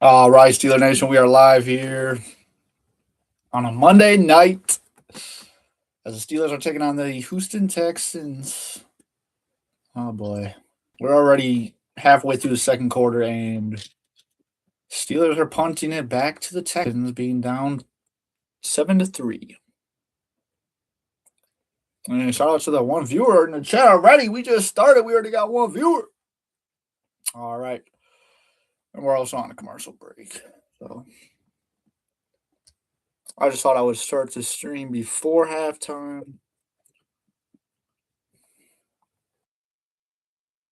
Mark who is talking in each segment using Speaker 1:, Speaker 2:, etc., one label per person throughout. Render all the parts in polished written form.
Speaker 1: All right, Steeler Nation, we are live here on a Monday night as the Steelers are taking on the Houston Texans. Oh boy, we're already halfway through the second quarter, and Steelers are punting it back to the Texans, being down 7-3. And shout out to the one viewer in the chat already. We just started. We already got one viewer. All right, and we're also on a commercial break, so I just thought I would start the stream before halftime.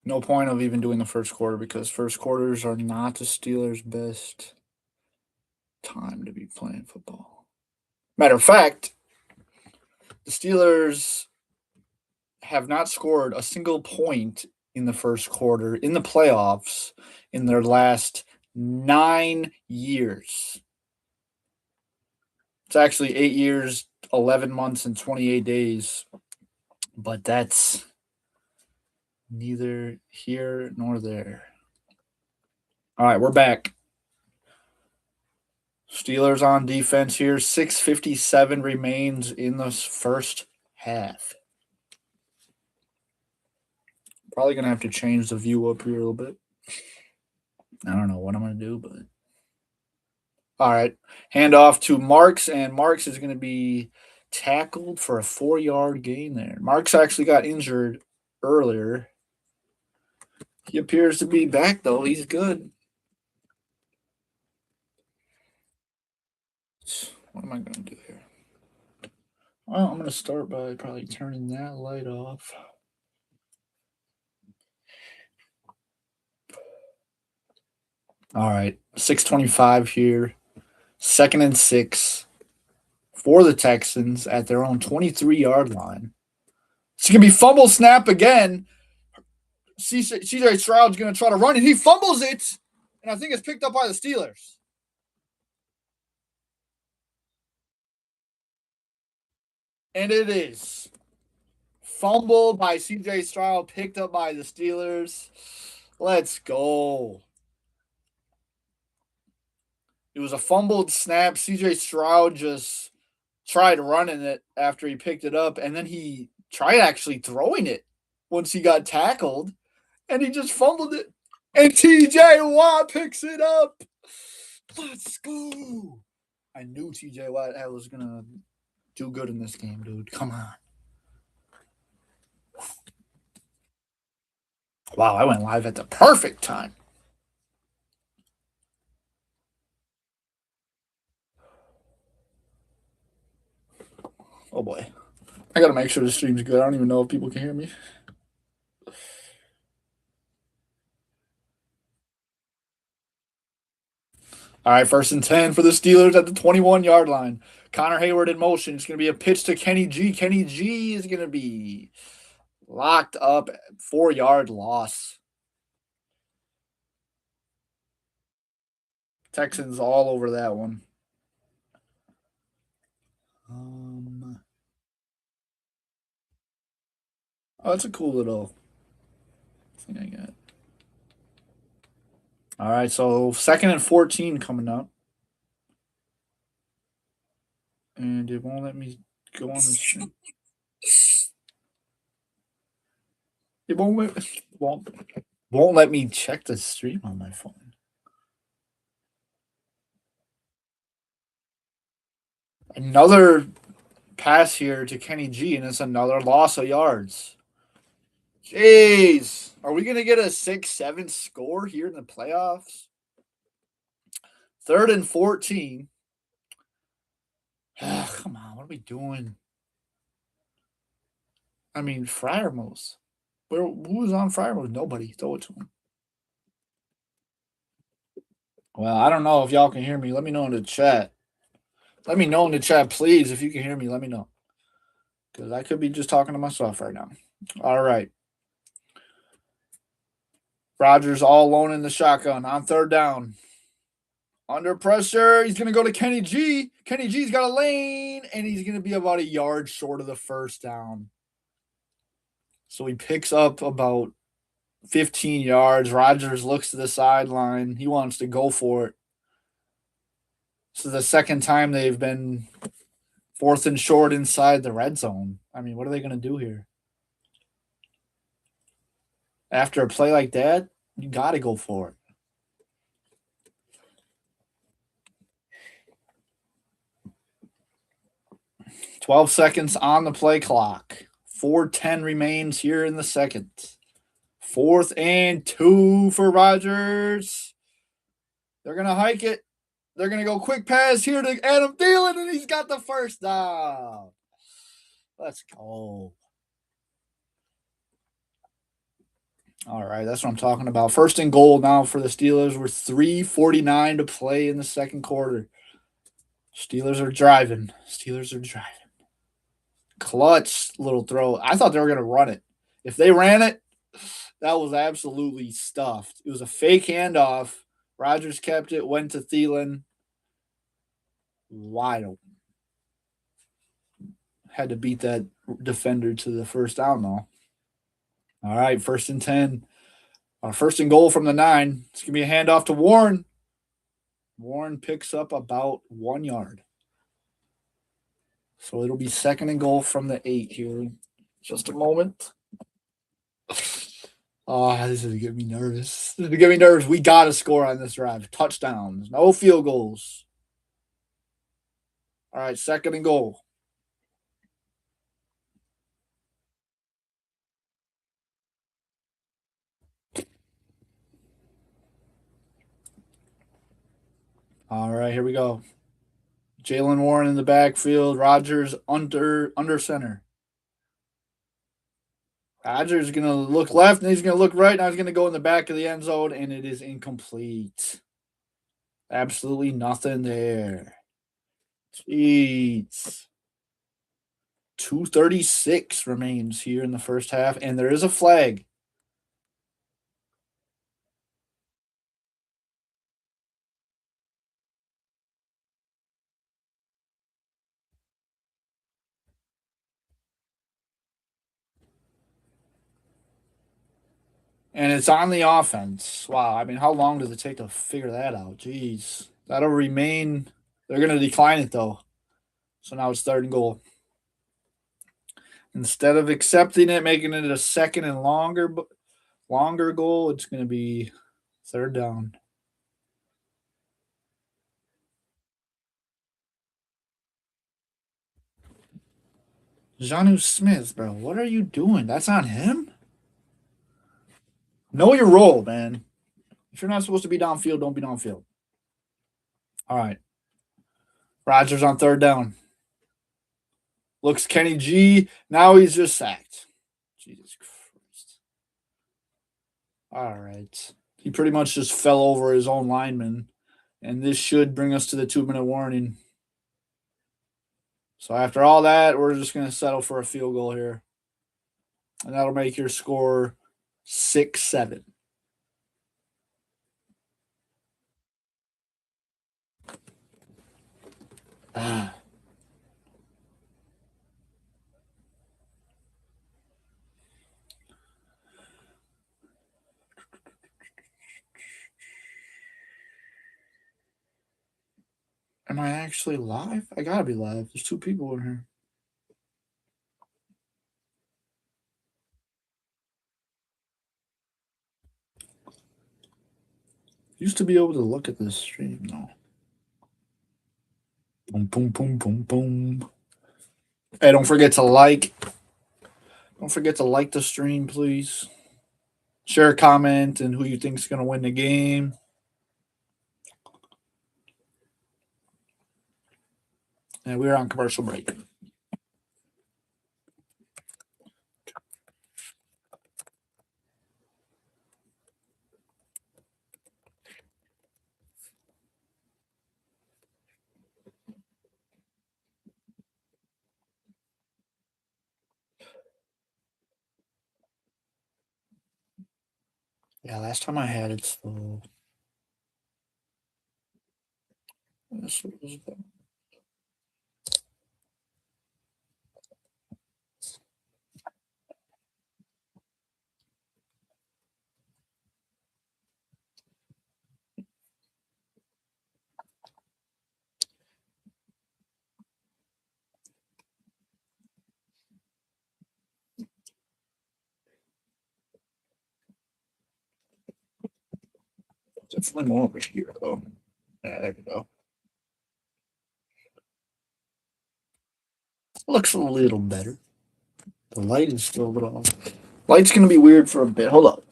Speaker 1: No point of even doing the first quarter because first quarters are not the Steelers' best time to be playing football. Matter of fact, the Steelers have not scored a single point in the first quarter in the playoffs in their last 9 years. It's actually 8 years, 11 months, and 28 days, but that's neither here nor there. All right, we're back. Steelers on defense here. 6:57 remains in the first half. Probably going to have to change the view up here a little bit. I don't know what I'm going to do, but. All right. Hand off to Marks, and Marks is going to be tackled for a 4-yard gain there. Marks actually got injured earlier. He appears to be back, though. He's good. What am I going to do here? Well, I'm going to start by probably turning that light off. All right, 6:25 here. 2nd and 6 for the Texans at their own 23-yard line. It's going to be fumble snap again. CJ Stroud's going to try to run, and he fumbles it, and I think it's picked up by the Steelers. And it is. Fumble by CJ Stroud, picked up by the Steelers. Let's go. It was a fumbled snap. CJ Stroud just tried running it after he picked it up, and then he tried actually throwing it once he got tackled, and he just fumbled it. And TJ Watt picks it up. Let's go. I knew TJ Watt was going to do good in this game, dude. Come on. Wow, I went live at the perfect time. Oh boy. I got to make sure the stream's good. I don't even know if people can hear me. All right, 1st and 10 for the Steelers at the 21-yard line. Connor Hayward in motion. It's going to be a pitch to Kenny G. Kenny G is going to be locked up. 4-yard loss. Texans all over that one. Oh, that's a cool little thing I got. All right, so 2nd and 14 coming up. And it won't let me go on this stream. It won't let me check the stream on my phone. Another pass here to Kenny G, and it's another loss of yards. Jeez. Are we going to get a 6-7 score here in the playoffs? 3rd and 14. Come on, what are we doing? I mean, Fryermos. Who was on Fryermos? Nobody. Throw it to him. Well, I don't know if y'all can hear me. Let me know in the chat. Let me know in the chat, please. If you can hear me, let me know. Because I could be just talking to myself right now. All right. Rodgers all alone in the shotgun on 3rd down. Under pressure. He's going to go to Kenny G. Kenny G's got a lane, and he's going to be about a yard short of the 1st down. So he picks up about 15 yards. Rodgers looks to the sideline. He wants to go for it. This is the second time they've been fourth and short inside the red zone. I mean, what are they going to do here? After a play like that, you got to go for it. 12 seconds on the play clock. 4:10 remains here in the second. 4th and 2 for Rodgers. They're going to hike it. They're going to go quick pass here to Adam Thielen, and he's got the first down. Let's go. All right, that's what I'm talking about. 1st and goal now for the Steelers. We're 3:49 to play in the second quarter. Steelers are driving. Clutch little throw. I thought they were going to run it. If they ran it, that was absolutely stuffed. It was a fake handoff. Rodgers kept it, went to Thielen. Wide open. Had to beat that defender to the first down, though. All right, 1st and 10. 1st and goal from the 9. It's going to be a handoff to Warren. Warren picks up about 1 yard. So it'll be 2nd and goal from the 8 here. Just a moment. Oh, this is getting me nervous. We got to score on this drive. Touchdowns, no field goals. All right, 2nd and goal. All right, here we go. Jalen Warren in the backfield. Rodgers under center. Rodgers is going to look left, and he's going to look right. Now he's going to go in the back of the end zone, and it is incomplete. Absolutely nothing there. Jeez. 2:36 remains here in the first half, and there is a flag. And it's on the offense. Wow. I mean, how long does it take to figure that out? Jeez. That'll remain. They're going to decline it, though. So now it's 3rd and goal. Instead of accepting it, making it a second and longer goal, it's going to be 3rd down. Jonnu Smith, bro, what are you doing? That's on him? Know your role, man. If you're not supposed to be downfield, don't be downfield. All right. Rodgers on 3rd down. Looks Kenny G. Now he's just sacked. Jesus Christ. All right. He pretty much just fell over his own lineman. And this should bring us to the 2-minute warning. So after all that, we're just going to settle for a field goal here. And that'll make your score 6-7. Ah. Am I actually live? I gotta be live. There's 2 people in here. Used to be able to look at this stream though. Boom, boom, boom, boom, boom. Hey, don't forget to like. Don't forget to like the stream, please. Share a comment and who you think is going to win the game. And we're on commercial break. Yeah, last time I had it, so this was the- Definitely more over here, though. Yeah, there we go. Looks a little better. The light is still a little off. Light's going to be weird for a bit. Hold up.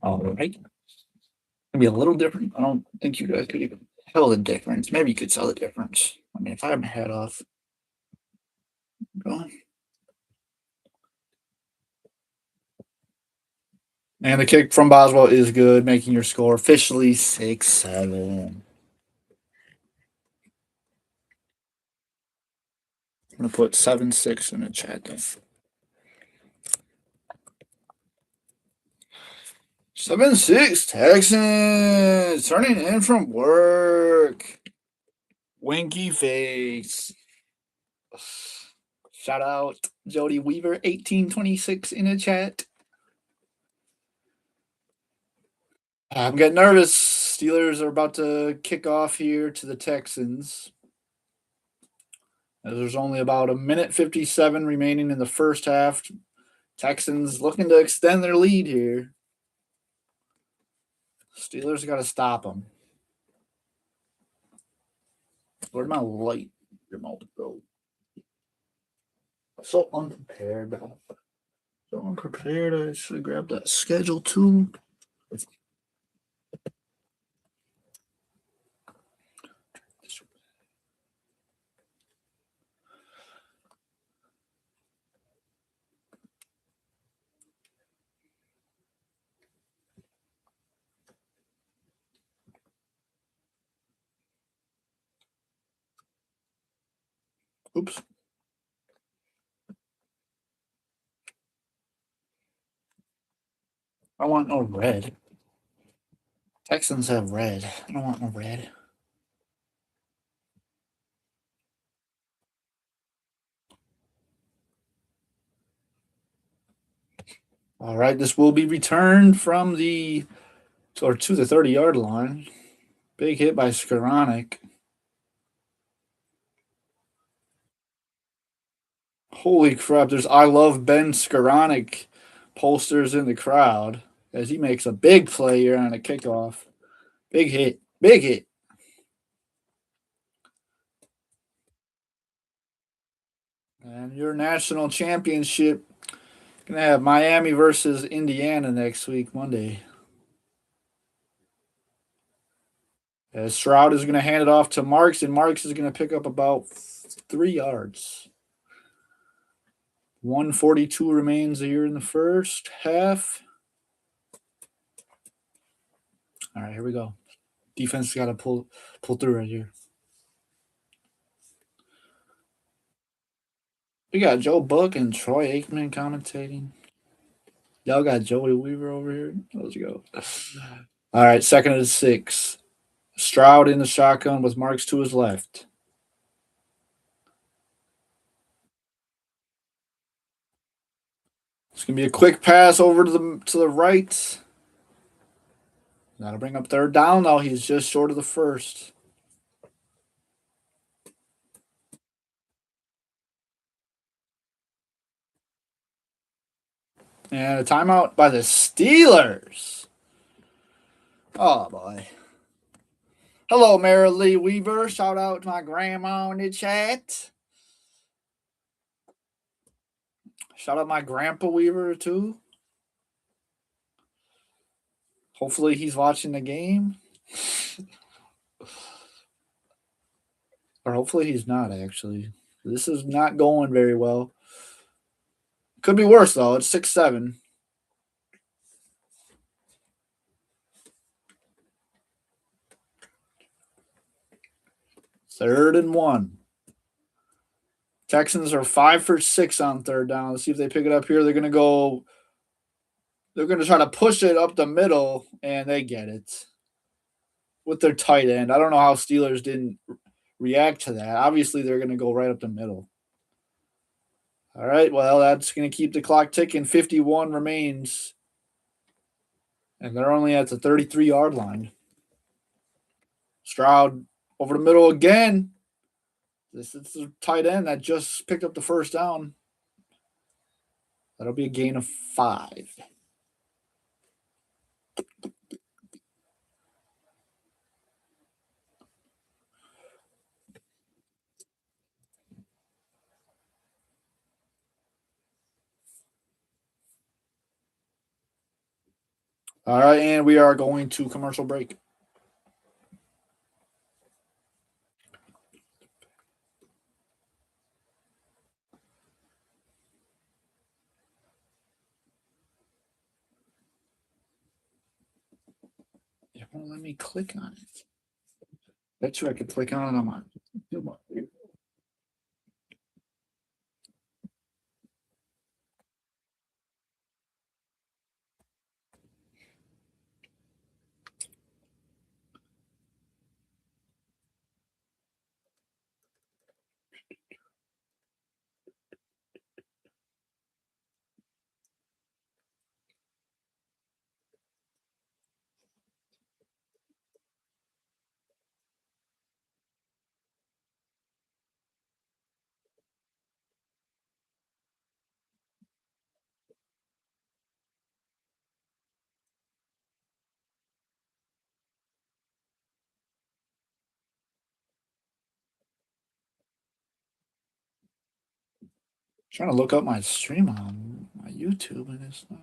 Speaker 1: All right. Gonna be a little different. I don't think you guys could even tell the difference. Maybe you could tell the difference. I mean, if I have my head off, go. And the kick from Boswell is good, making your score officially 6-7. I'm gonna put 7-6 in the chat then. 7-6 Texans turning in from work. Winky face. Shout out Jody Weaver 1826 in the chat. I'm getting nervous. Steelers are about to kick off here to the Texans. There's only about a minute 57 remaining in the first half. Texans looking to extend their lead here. Steelers got to stop them. Where'd my light remote go? So unprepared. So unprepared. I should grab that schedule too. Oops. I want no red. Texans have red. I don't want no red. All right, this will be returned from the or to the 30-yard line. Big hit by Skoranek. Holy crap, there's I love Ben Skoranek posters in the crowd as he makes a big play here on a kickoff. Big hit. Big hit. And your national championship gonna have Miami versus Indiana next week, Monday. As Stroud is gonna hand it off to Marks, and Marks is gonna pick up about 3 yards. 142 remains here in the first half. All right, here we go. Defense got to pull through right here. We got Joe Buck and Troy Aikman commentating. Y'all got Joey Weaver over here. Let's go. All right, 2nd and 6. Stroud in the shotgun with Marks to his left. It's gonna be a quick pass over to the right. That'll bring up 3rd down. Though he's just short of the first. And a timeout by the Steelers. Oh boy. Hello, Mary Lee Weaver. Shout out to my grandma in the chat. Shout out my grandpa Weaver too. Hopefully he's watching the game. Or hopefully he's not actually. This is not going very well. Could be worse though. It's 6-7. Third and 1. Texans are 5 for 6 on third down. Let's see if they pick it up here. They're gonna go. They're gonna try to push it up the middle, and they get it with their tight end. I don't know how Steelers didn't react to that. Obviously, they're gonna go right up the middle. All right. Well, that's gonna keep the clock ticking. 51 remains, and they're only at the 33-yard line. Stroud over the middle again. This is the tight end that just picked up the first down. That'll be a gain of 5. All right, and we are going to commercial break. It won't let me click on it. Bet you I could click on it on my. Trying to look up my stream on my YouTube, and it's not.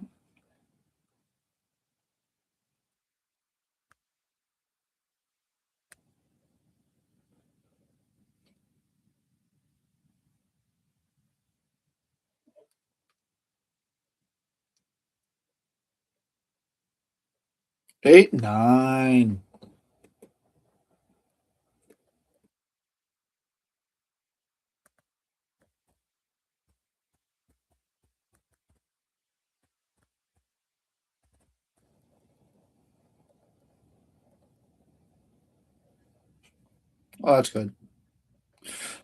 Speaker 1: 8, 9. Oh, that's good.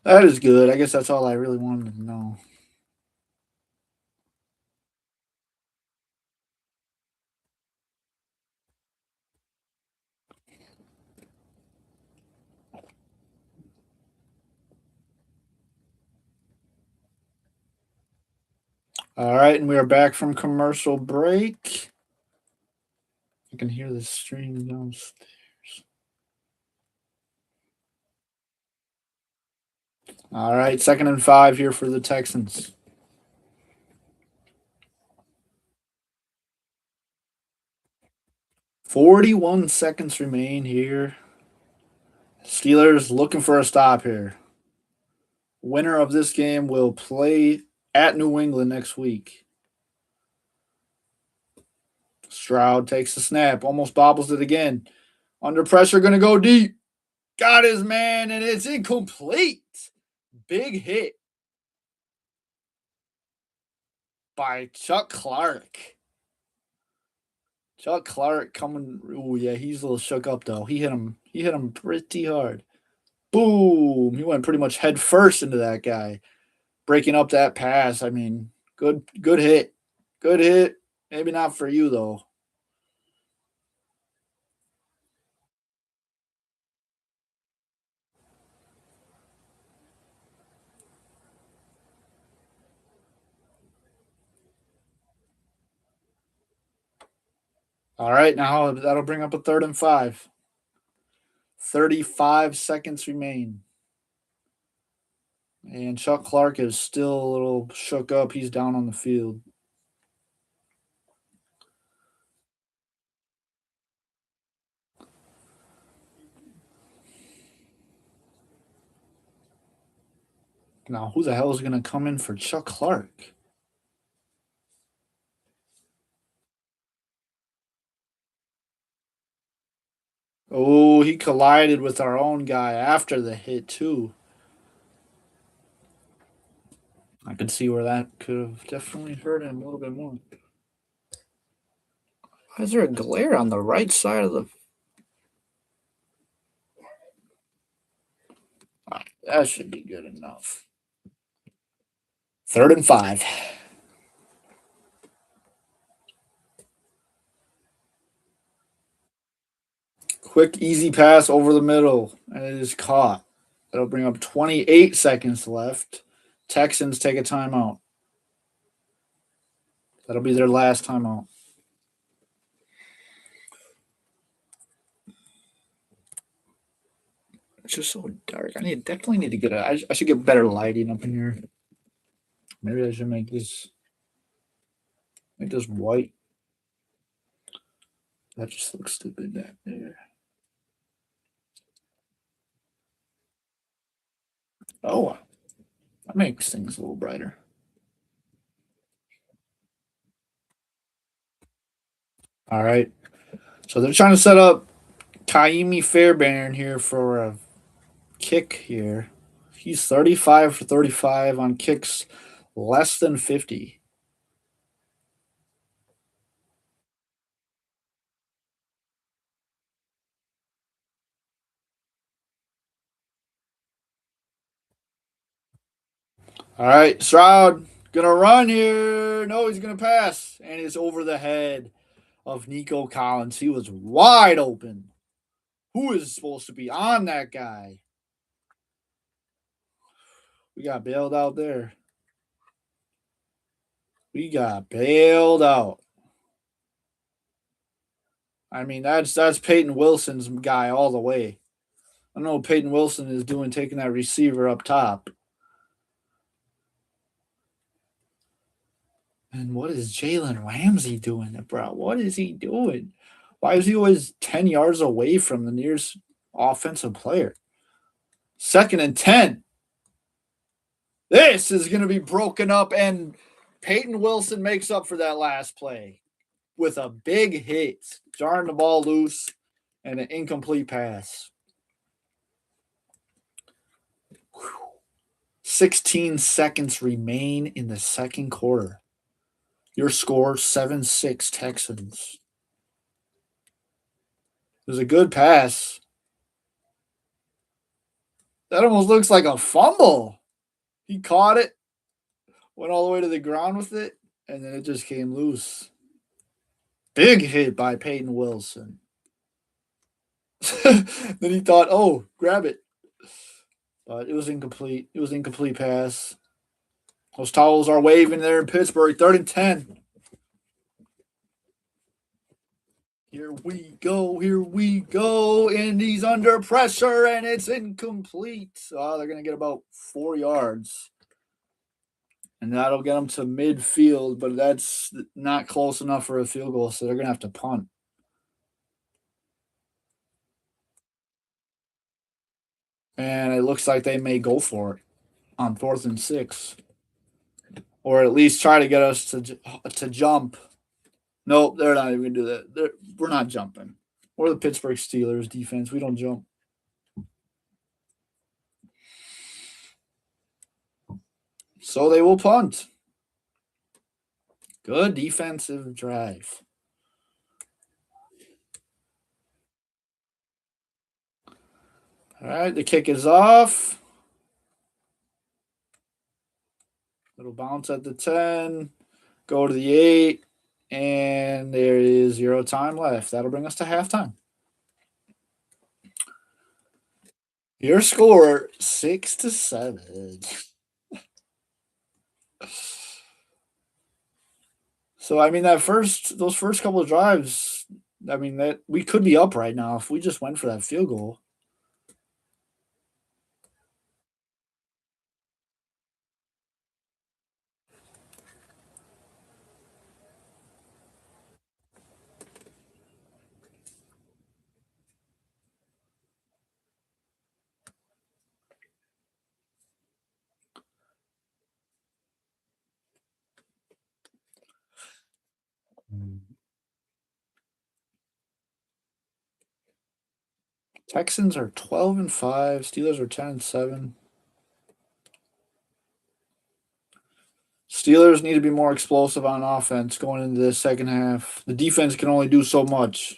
Speaker 1: That is good. I guess that's all I really wanted to know. All right, and we are back from commercial break. I can hear the stream downstairs. All right, 2nd and 5 here for the Texans. 41 seconds remain here. Steelers looking for a stop here. Winner of this game will play at New England next week. Stroud takes the snap, almost bobbles it again. Under pressure, going to go deep. Got his man, and it's incomplete. Big hit by Chuck Clark. Chuck Clark coming. Oh yeah, he's a little shook up though. He hit him. He hit him pretty hard. Boom! He went pretty much head first into that guy, breaking up that pass. I mean, good hit. Good hit. Maybe not for you though. All right, now that'll bring up a 3rd and 5. 35 seconds remain. And Chuck Clark is still a little shook up. He's down on the field. Now, who the hell is going to come in for Chuck Clark? Oh, he collided with our own guy after the hit, too. I could see where that could have definitely hurt him a little bit more. Why is there a glare on the right side of the. That should be good enough. 3rd and 5. Quick, easy pass over the middle, and it is caught. That'll bring up 28 seconds left. Texans take a timeout. That'll be their last timeout. It's just so dark. Definitely need to get a. I should get better lighting up in here. Maybe I should make this white. That just looks stupid back there. Oh, that makes things a little brighter. All right. So they're trying to set up Kaimi Fairbairn here for a kick here. He's 35 for 35 on kicks less than 50. All right, Stroud gonna run here. No, he's gonna pass, and it's over the head of Nico Collins. He was wide open. Who is supposed to be on that guy? We got bailed out there. We got bailed out. I mean, that's Peyton Wilson's guy all the way. I don't know what Peyton Wilson is doing taking that receiver up top. And what is Jalen Ramsey doing, bro? What is he doing? Why is he always 10 yards away from the nearest offensive player? 2nd and 10. This is going to be broken up, and Peyton Wilson makes up for that last play with a big hit, jarring the ball loose and an incomplete pass. 16 seconds remain in the second quarter. Your score 7-6 Texans. It was a good pass. That almost looks like a fumble. He caught it, went all the way to the ground with it, and then it just came loose. Big hit by Peyton Wilson. Then he thought, oh, grab it. But it was incomplete. It was incomplete pass. Those towels are waving there in Pittsburgh. 3rd and 10. Here we go. Here we go. And he's under pressure, and it's incomplete. Oh, they're going to get about 4 yards. And that'll get them to midfield, but that's not close enough for a field goal, so they're going to have to punt. And it looks like they may go for it on 4th and 6, or at least try to get us to jump. Nope, they're not even going to do that. We're not jumping. We're the Pittsburgh Steelers defense. We don't jump. So they will punt. Good defensive drive. All right, the kick is off. Little bounce at the 10. Go to the 8. And there is 0 time left. That'll bring us to halftime. Your score 6-7. So I mean those first couple of drives, I mean that we could be up right now if we just went for that field goal. Texans are 12-5. Steelers are 10-7. Steelers need to be more explosive on offense going into the second half. The defense can only do so much.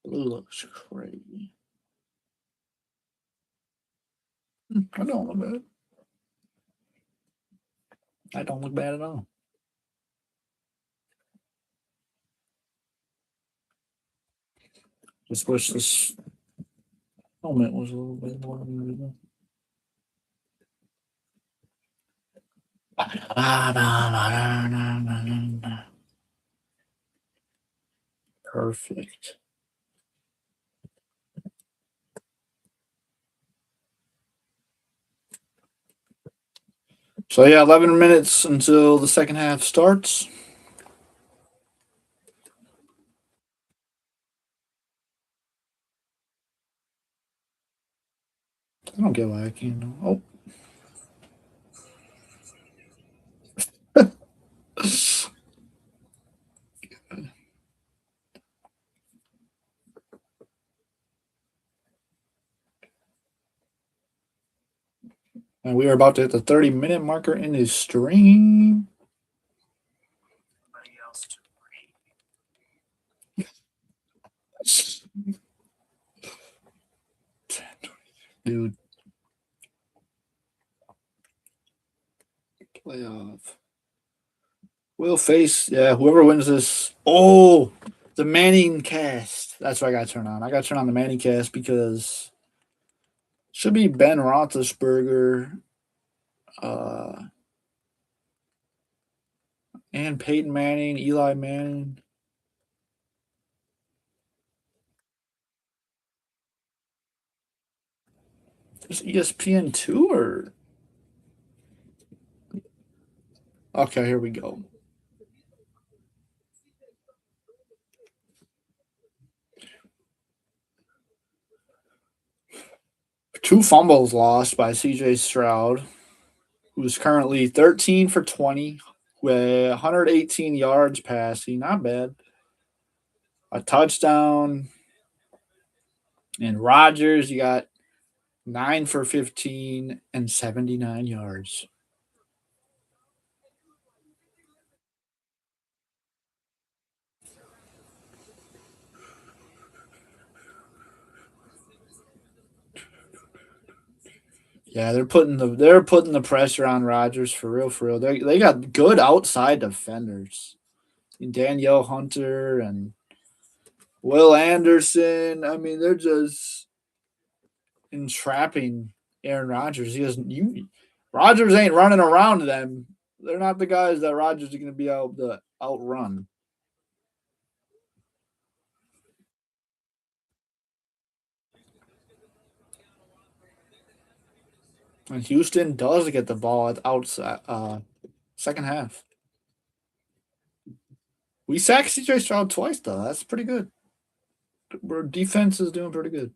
Speaker 1: Blue looks crazy. I don't look bad. I don't look bad at all. Just wish this helmet was a little bit more. Perfect. So yeah, 11 minutes until the second half starts. I don't get why I can't. Oh, and we are about to hit the 30-minute marker in the stream. Dude, playoff. We'll face, yeah, whoever wins this. Oh, the Manning cast. That's what I got to turn on. I got to turn on the Manning cast because should be Ben Roethlisberger uh, and Peyton Manning, Eli Manning. Is ESPN 2 or? Okay, here we go. Two fumbles lost by CJ Stroud, who's currently 13 for 20 with 118 yards passing. Not bad. A touchdown. And Rodgers, you got 9 for 15 and 79 yards. Yeah, they're putting the pressure on Rodgers for real, for real. They got good outside defenders. Danielle Hunter and Will Anderson. I mean, they're just entrapping Aaron Rodgers. He doesn't. Rodgers ain't running around them. They're not the guys that Rodgers is going to be able to outrun. And Houston does get the ball at outside second half. We sacked CJ Stroud twice though. That's pretty good. Our defense is doing pretty good.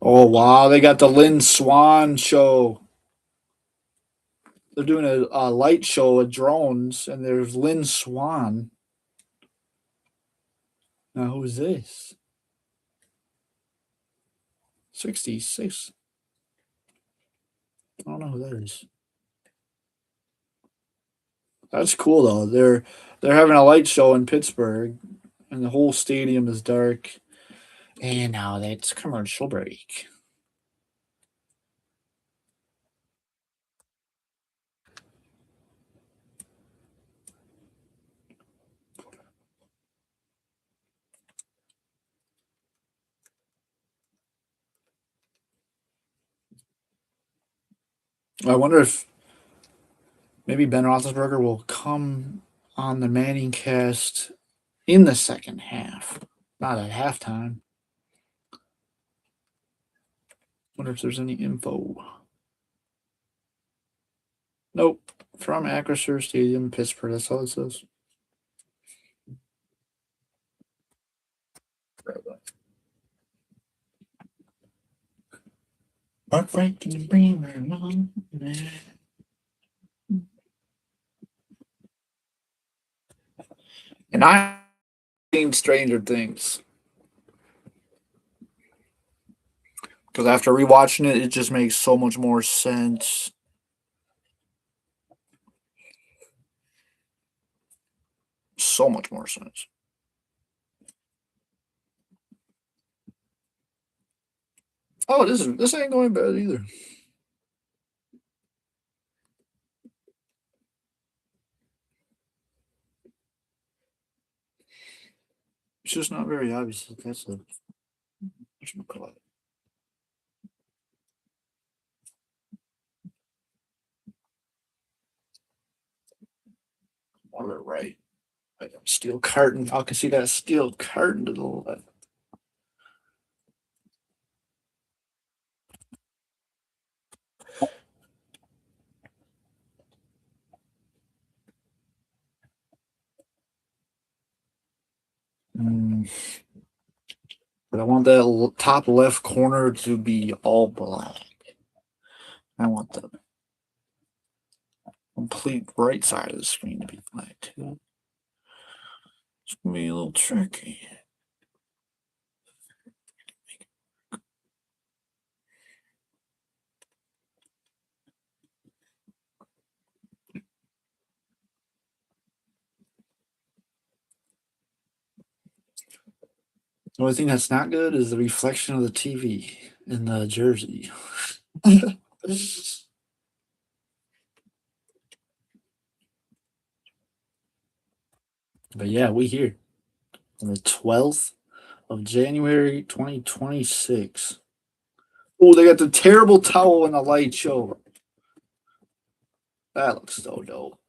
Speaker 1: Oh wow, they got the Lynn Swan show. They're doing a light show with drones, and there's Lynn Swan. Now who's this? 66. I don't know who that is. That's cool though. They're having a light show in Pittsburgh, and the whole stadium is dark. And now that's commercial break. I wonder if maybe Ben Roethlisberger will come on the Manning cast in the second half, not at halftime. Wonder if there's any info. Nope. From Acrisure Stadium, Pittsburgh. That's all it says. Heartbreaking Bremer. And I've seen Stranger Things because after rewatching it, it just makes so much more sense. So much more sense. Oh, this ain't going bad either. It's just not very obvious. That's a whatchamacallit. On the right. Steel curtain. I can see that steel curtain to the left. Mm, but I want that top left corner to be all black. I want the complete right side of the screen to be black too. It's gonna be a little tricky. The only thing that's not good is the reflection of the TV in the jersey. But yeah, we here on the 12th of January 2026. Oh, they got the terrible towel in the light show. That looks so dope.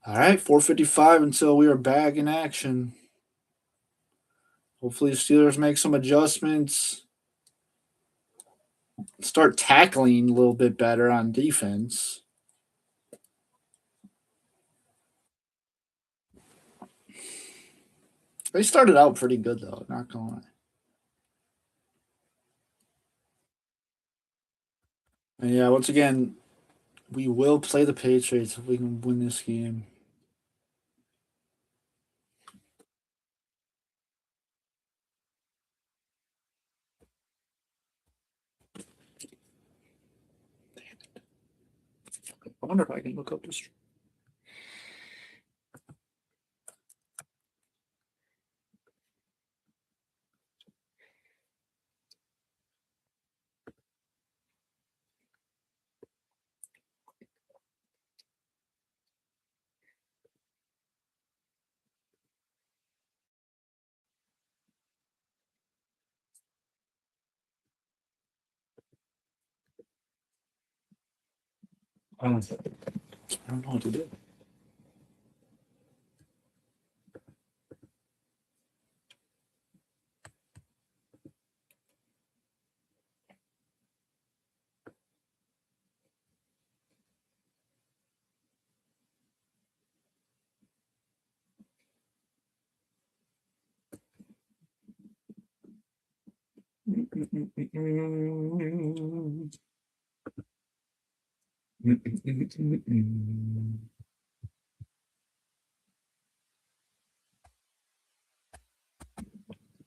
Speaker 1: All right, 4:55 until we are back in action. Hopefully, the Steelers make some adjustments, start tackling a little bit better on defense. They started out pretty good though, not gonna lie. And yeah, once again, we will play the Patriots if we can win this game. I wonder if I can look up this. I don't know what to do.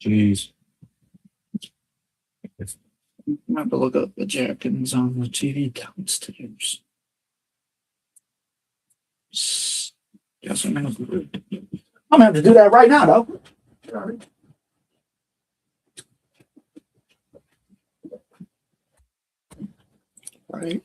Speaker 1: Jeez. I have to look up the Jackins on the TV downstairs. Yes, I'm gonna have to do that right now, though. Right.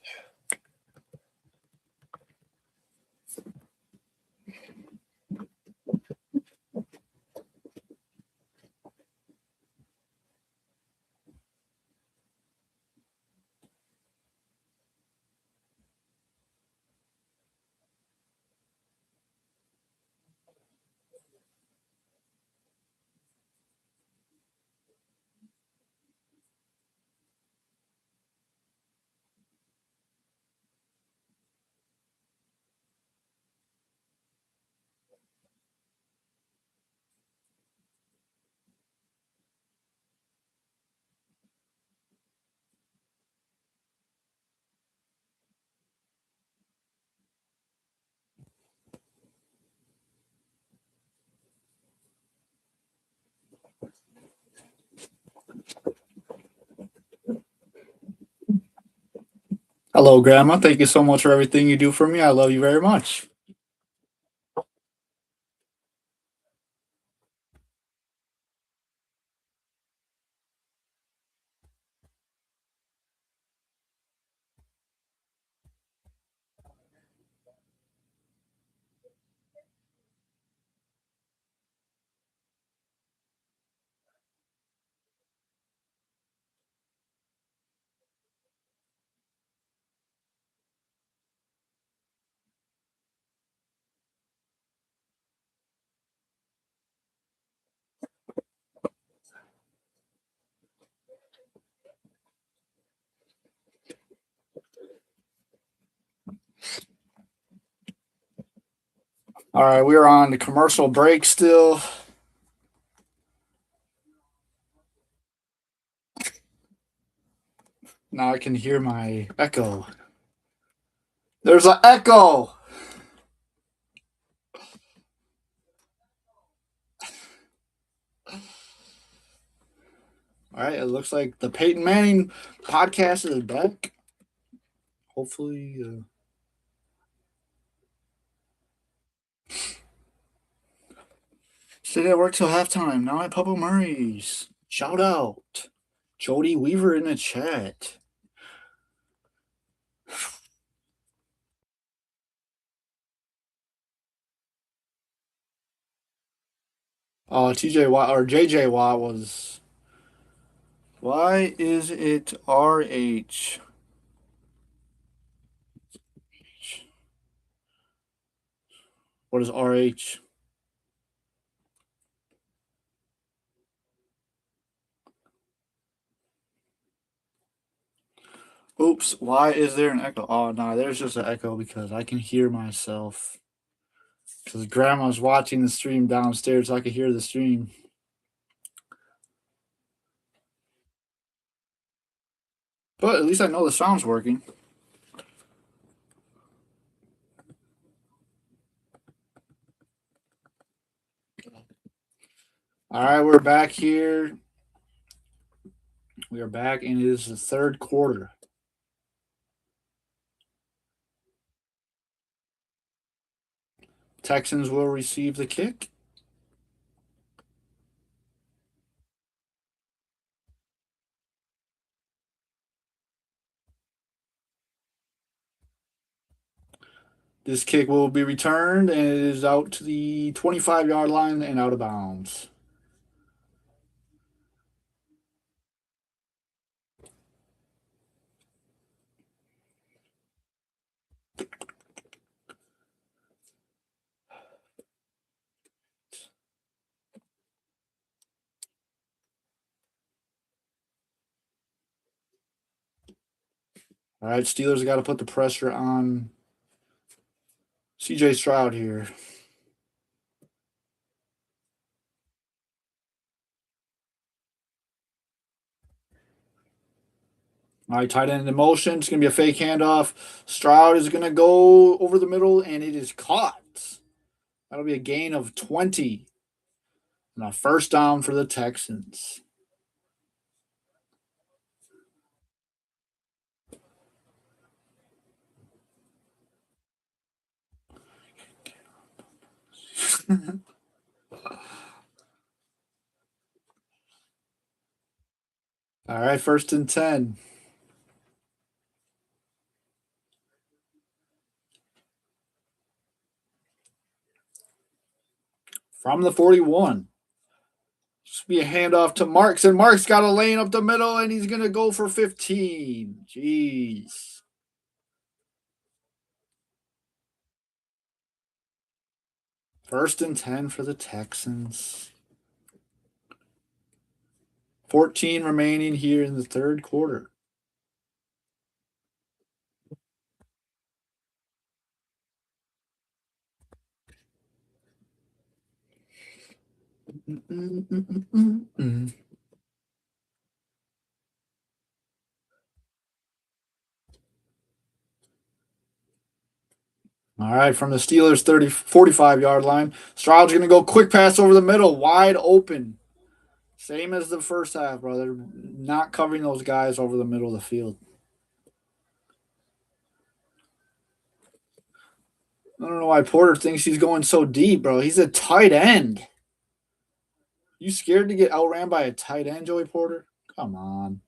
Speaker 1: Hello, Grandma. Thank you so much for everything you do for me. I love you very much. All right, we are on the commercial break still. Now I can hear my echo. There's an echo. All right, it looks like the Peyton Manning podcast is back. Hopefully, stayed at work till halftime. Now at Papa Murray's. Shout out. Jody Weaver in the chat. TJ Watt or JJ Watt was. Why is it RH? What is RH? Oops, why is there an echo? Oh, no, there's just an echo because I can hear myself. Because grandma's watching the stream downstairs, so I can hear the stream. But at least I know the sound's working. All right, we're back here. We are back, and it is the third quarter. Texans will receive the kick. This kick will be returned, and it is out to the 25-yard line and out of bounds. All right, Steelers got to put the pressure on CJ Stroud here. All right, tight end in motion. It's going to be a fake handoff. Stroud is going to go over the middle, and it is caught. That'll be a gain of 20. And a first down for the Texans. All right, first and 10. From the 41. Just be a handoff to Marks, and Marks got a lane up the middle, and he's going to go for 15. Jeez. First and 10 for the Texans. 14 remaining here in the third quarter. All right, from the Steelers 45-yard line. Stroud's going to go quick pass over the middle, wide open. Same as the first half, brother. Not covering those guys over the middle of the field. I don't know why Porter thinks he's going so deep, bro. He's a tight end. You scared to get outran by a tight end, Joey Porter? Come on.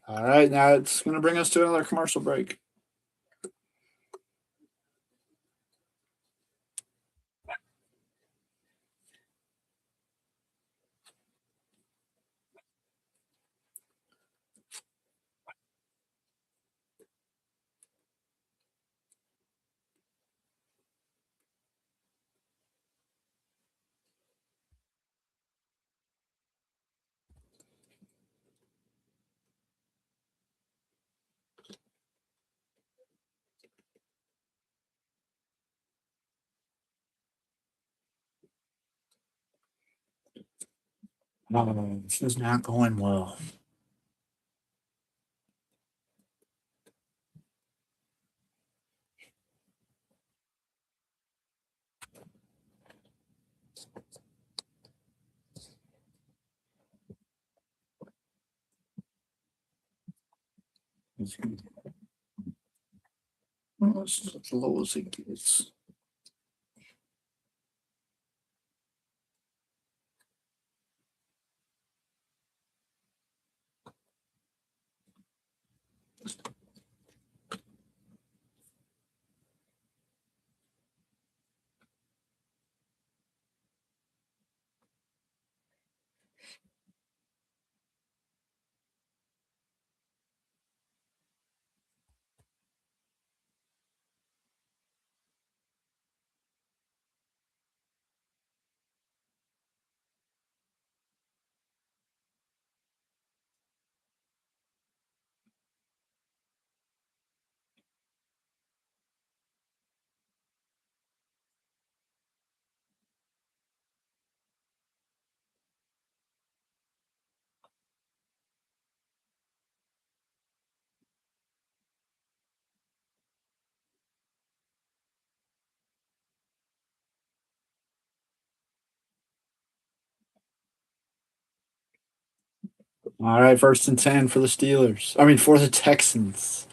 Speaker 1: All right, now it's going to bring us to another commercial break. No, this is not going well. It's as low as it gets. All right, 1st and 10 for the Steelers. I mean, for the Texans.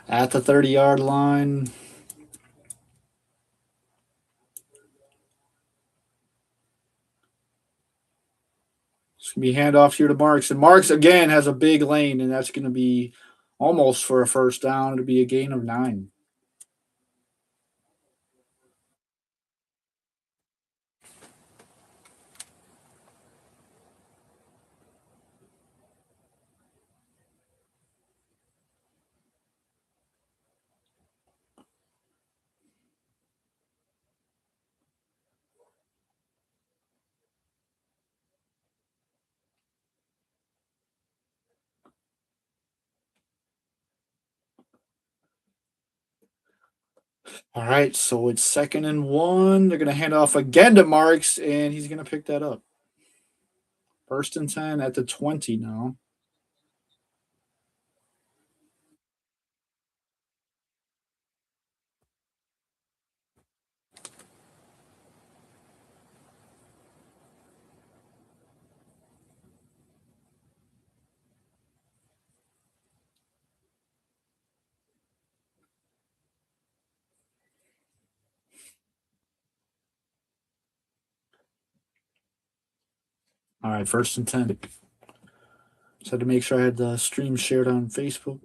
Speaker 1: At the 30-yard line. It's going to be handoff here to Marks. And Marks, again, has a big lane, and that's going to be almost for a first down. It'll be a gain of 9. All right, so it's 2nd and 1. They're going to hand off again to Marks, and he's going to pick that up. 1st and 10 at the 20 now. All right, 1st and 10. Just had to make sure I had the stream shared on Facebook.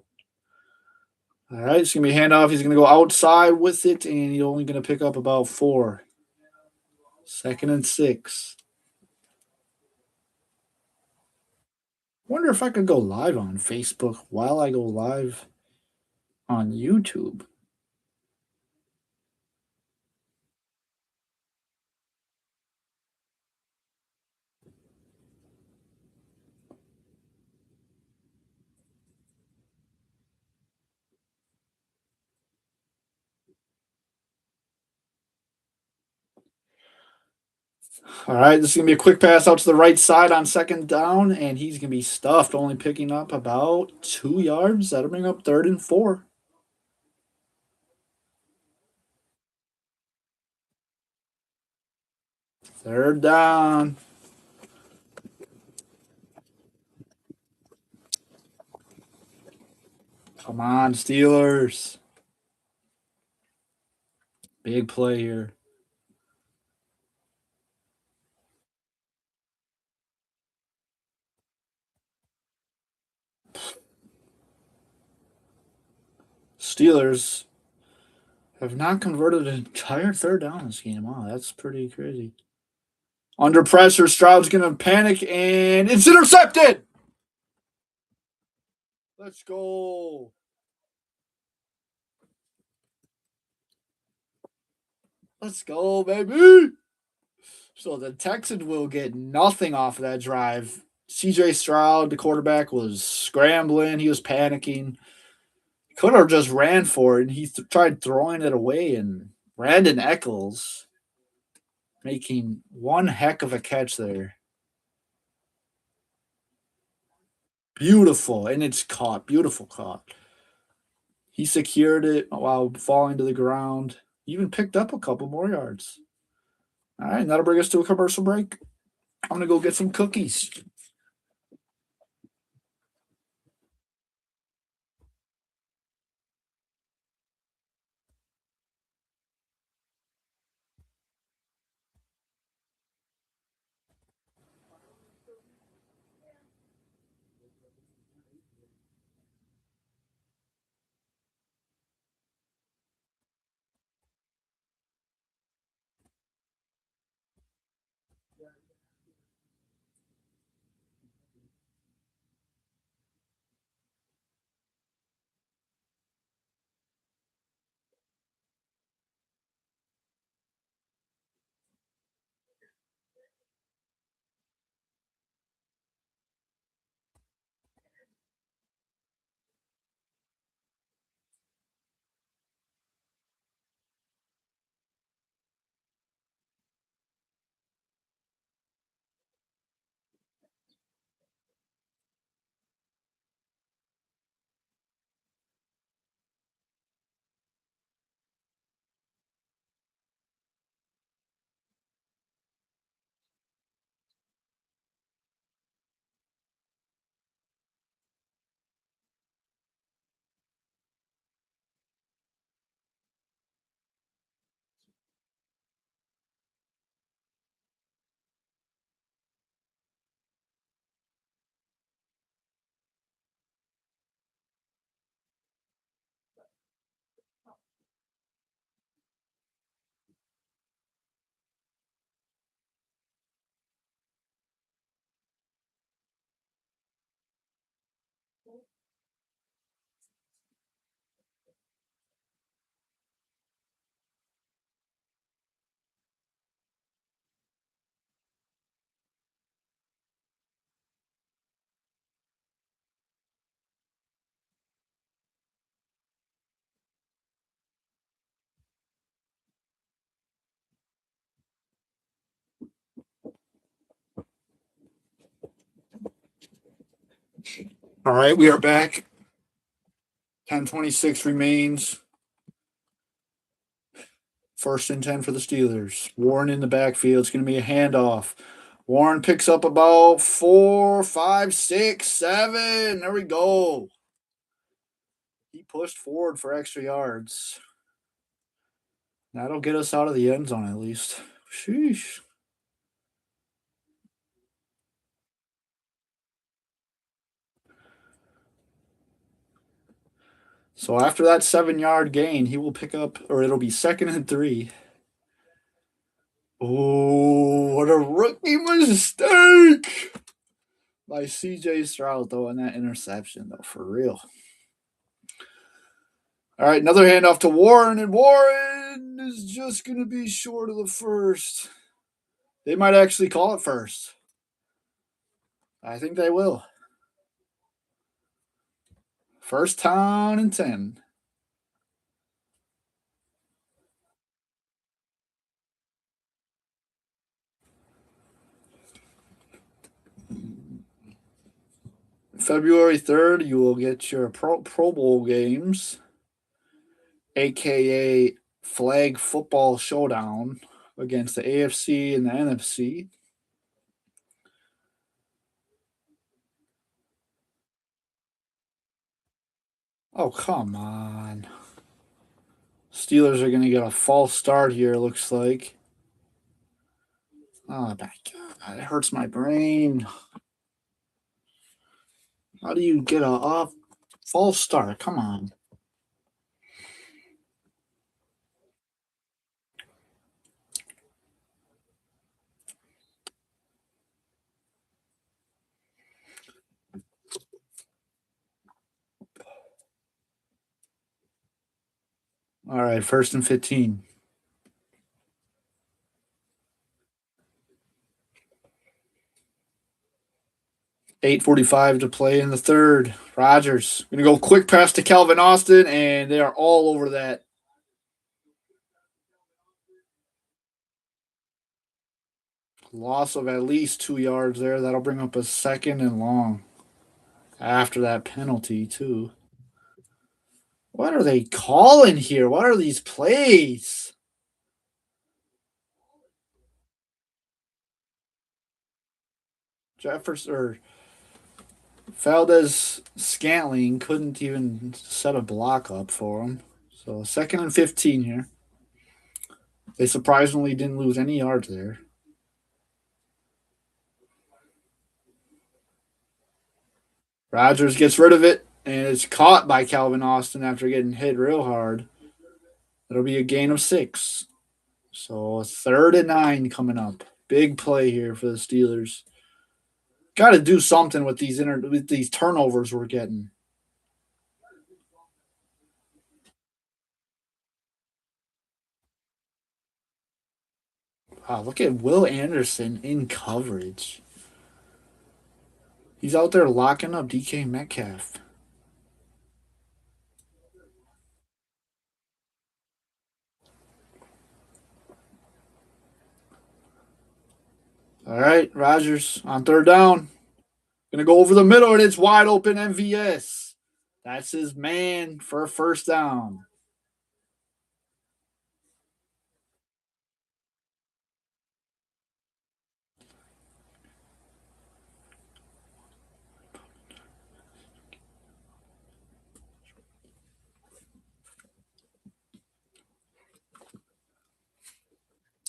Speaker 1: All right, it's going to be handoff. He's going to go outside with it, and he's only going to pick up about 4. 2nd and 6. Wonder if I could go live on Facebook while I go live on YouTube. All right, this is going to be a quick pass out to the right side on 2nd down, and he's going to be stuffed, only picking up about 2 yards. That'll bring up 3rd and 4. Third down. Come on, Steelers. Big play here. Steelers have not converted an entire third down this game. Wow, that's pretty crazy. Under pressure, Stroud's going to panic, and it's intercepted. Let's go. Let's go, baby. So the Texans will get nothing off of that drive. CJ Stroud, the quarterback, was scrambling. He was panicking. Could have just ran for it. And he tried throwing it away, and Brandon Eccles making one heck of a catch there. Beautiful. And it's caught. Beautiful caught. He secured it while falling to the ground. Even picked up a couple more yards. All right, that'll bring us to a commercial break. I'm going to go get some cookies. All right, we are back. 10:26 remains. First and 10 for the Steelers. Warren in the backfield. It's going to be a handoff. Warren picks up about 4, 5, 6, 7. There we go. He pushed forward for extra yards. That'll get us out of the end zone at least. Sheesh. So after that 7-yard gain, he will pick up, or it'll be 2nd and 3. Oh, what a rookie mistake by CJ Stroud throwing that interception, though, for real. All right, another handoff to Warren, and Warren is just going to be short of the first. They might actually call it first. I think they will. First down and 10. February 3rd, you will get your Pro Bowl games, aka Flag Football Showdown. against the AFC and the NFC. Oh, come on. Steelers are going to get a false start here, it looks like. Oh, my God. It hurts my brain. How do you get a false start? Come on. All right, 1st and 15. 8:45 to play in the third. Rodgers going to go quick pass to Calvin Austin, and they are all over that. Loss of at least 2 yards there. That'll bring up a 2nd and long after that penalty, too. What are they calling here? What are these plays? Jefferson or Valdez Scantling couldn't even set a block up for him. So 2nd and 15 here. They surprisingly didn't lose any yards there. Rodgers gets rid of it, and it's caught by Calvin Austin after getting hit real hard. It'll be a gain of 6. So 3rd and 9 coming up. Big play here for the Steelers. Got to do something with these turnovers we're getting. Wow, look at Will Anderson in coverage. He's out there locking up DK Metcalf. All right, Rodgers on 3rd down. Gonna go over the middle, and it's wide open MVS. That's his man for a 1st down.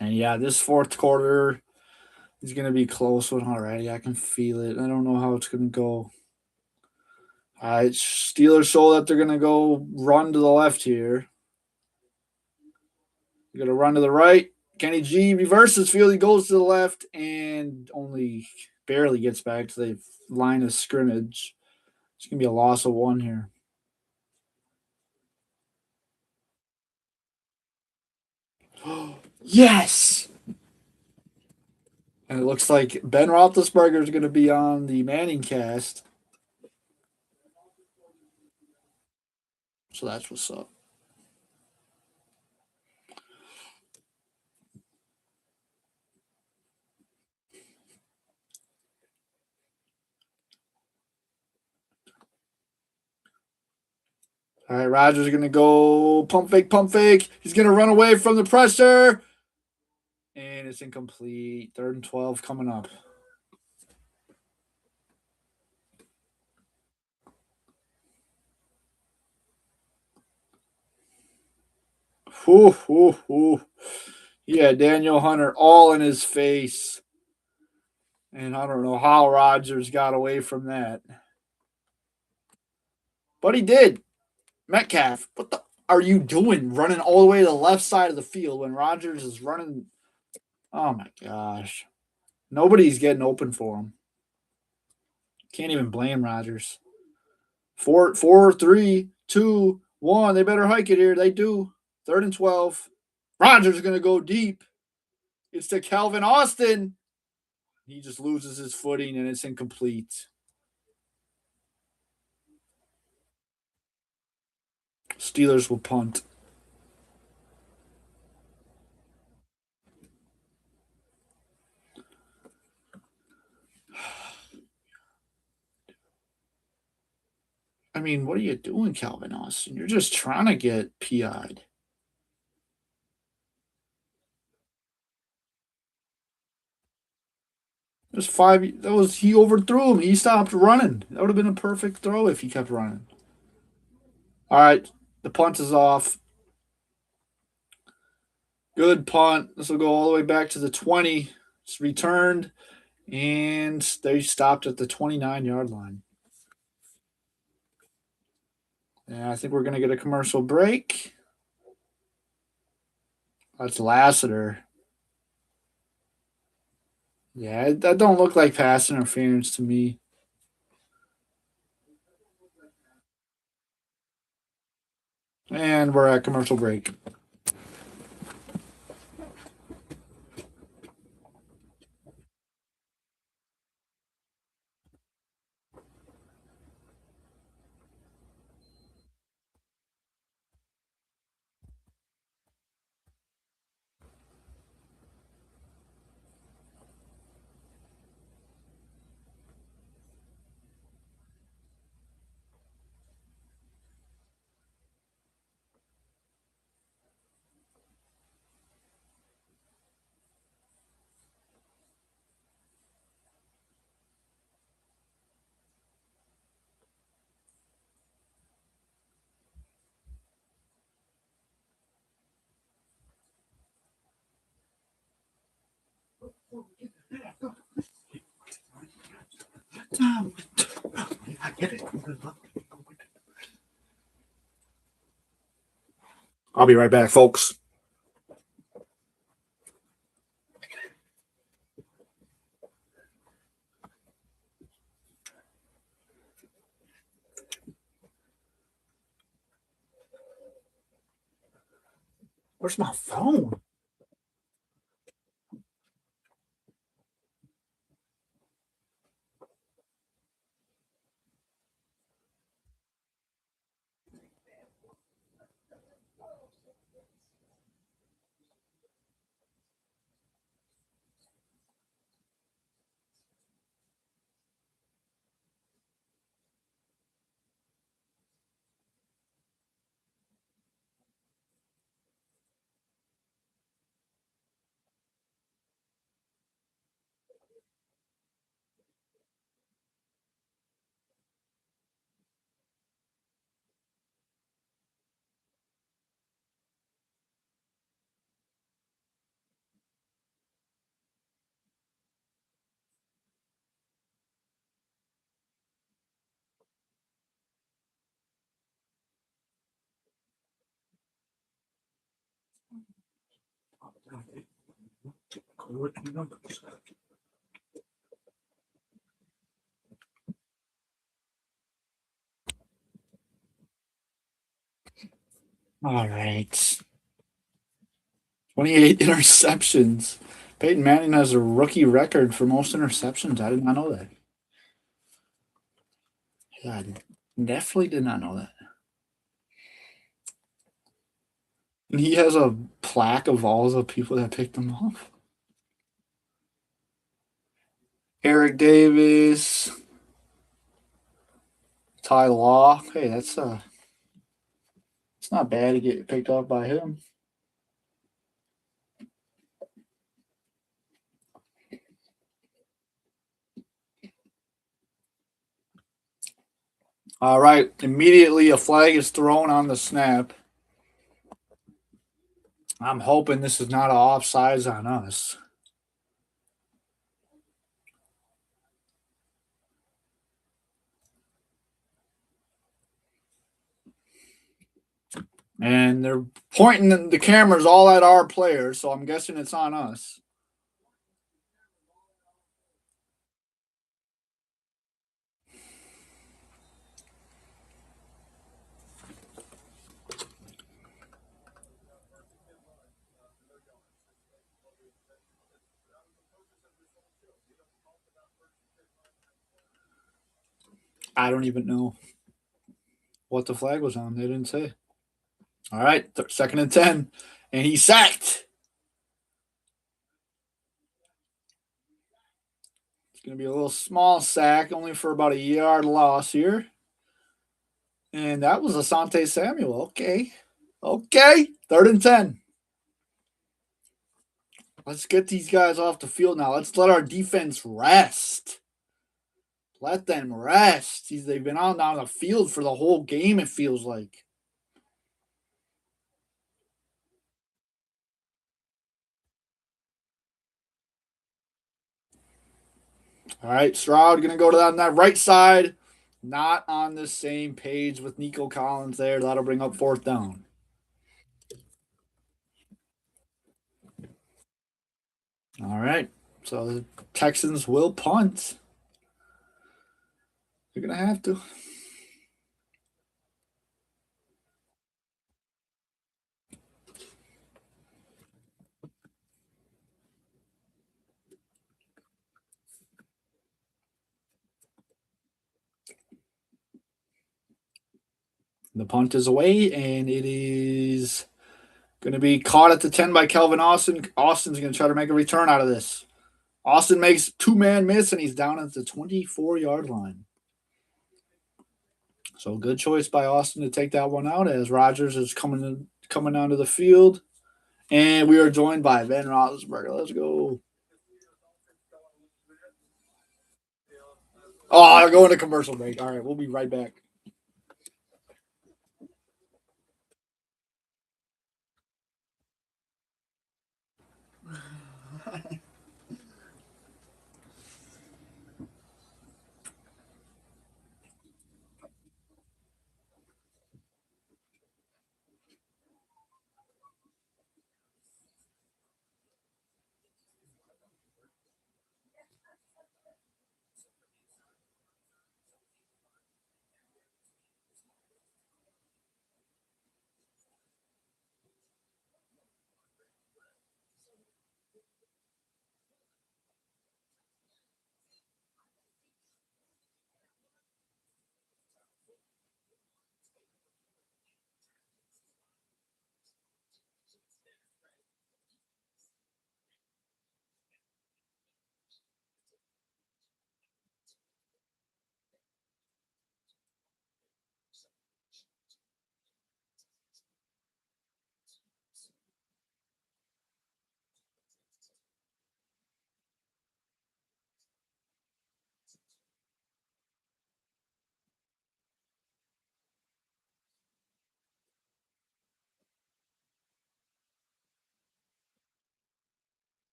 Speaker 1: And yeah, this 4th quarter is going to be a close one already. I can feel it. I don't know how it's going to go. All right, Steelers show that they're going to go run to the left here. They're going to run to the right. Kenny G reverses field. He goes to the left and only barely gets back to the line of scrimmage. It's going to be a loss of 1 here. Yes! And it looks like Ben Roethlisberger is going to be on the Manning cast. So that's what's up. All right, Rodgers is going to go pump fake, pump fake. He's going to run away from the pressure. And it's incomplete. 3rd and 12 coming up. Whew, whew, whew. Yeah, Daniel Hunter all in his face. And I don't know how Rodgers got away from that. But he did. Metcalf, what the are you doing running all the way to the left side of the field when Rodgers is running? Oh my gosh. Nobody's getting open for him. Can't even blame Rodgers. 4, 3, 2, 1. They better hike it here. They do. 3rd and 12. Rodgers is going to go deep. It's to Calvin Austin. He just loses his footing and it's incomplete. Steelers will punt. I mean, what are you doing, Calvin Austin? You're just trying to get PI'd. Just 5. That was he overthrew him. He stopped running. That would have been a perfect throw if he kept running. All right, the punt is off. Good punt. This will go all the way back to the 20. It's returned, and they stopped at the 29-yard line. And I think we're going to get a commercial break. That's Lassiter. Yeah, that don't look like pass interference to me. And we're at commercial break. I get it. I'll be right back, folks. Where's my phone? All right. 28 interceptions. Peyton Manning has a rookie record for most interceptions. I did not know that. Yeah, I definitely did not know that. And he has a plaque of all the people that picked him off. Eric Davis, Ty Law. Hey, it's not bad to get picked off by him. All right. Immediately a flag is thrown on the snap. I'm hoping this is not an offsides on us. And they're pointing the cameras all at our players, so I'm guessing it's on us. I don't even know what the flag was on. They didn't say. All right, second and 10, and he's sacked. It's going to be a little small sack, only for about a yard loss here. And that was Asante Samuel. Okay. Third and 10. Let's get these guys off the field now. Let's let our defense rest. Let them rest. They've been out on the field for the whole game, it feels like. All right, Stroud going to go to that right side. Not on the same page with Nico Collins there. That'll bring up fourth down. All right. So the Texans will punt. They're going to have to. The punt is away, and it is going to be caught at the 10 by Kelvin Austin. Austin's going to try to make a return out of this. Austin makes two-man miss, and he's down at the 24-yard line. So good choice by Austin to take that one out as Rodgers is coming onto the field. And we are joined by Ben Roethlisberger. Let's go. Oh, I'll go into commercial break. All right, we'll be right back.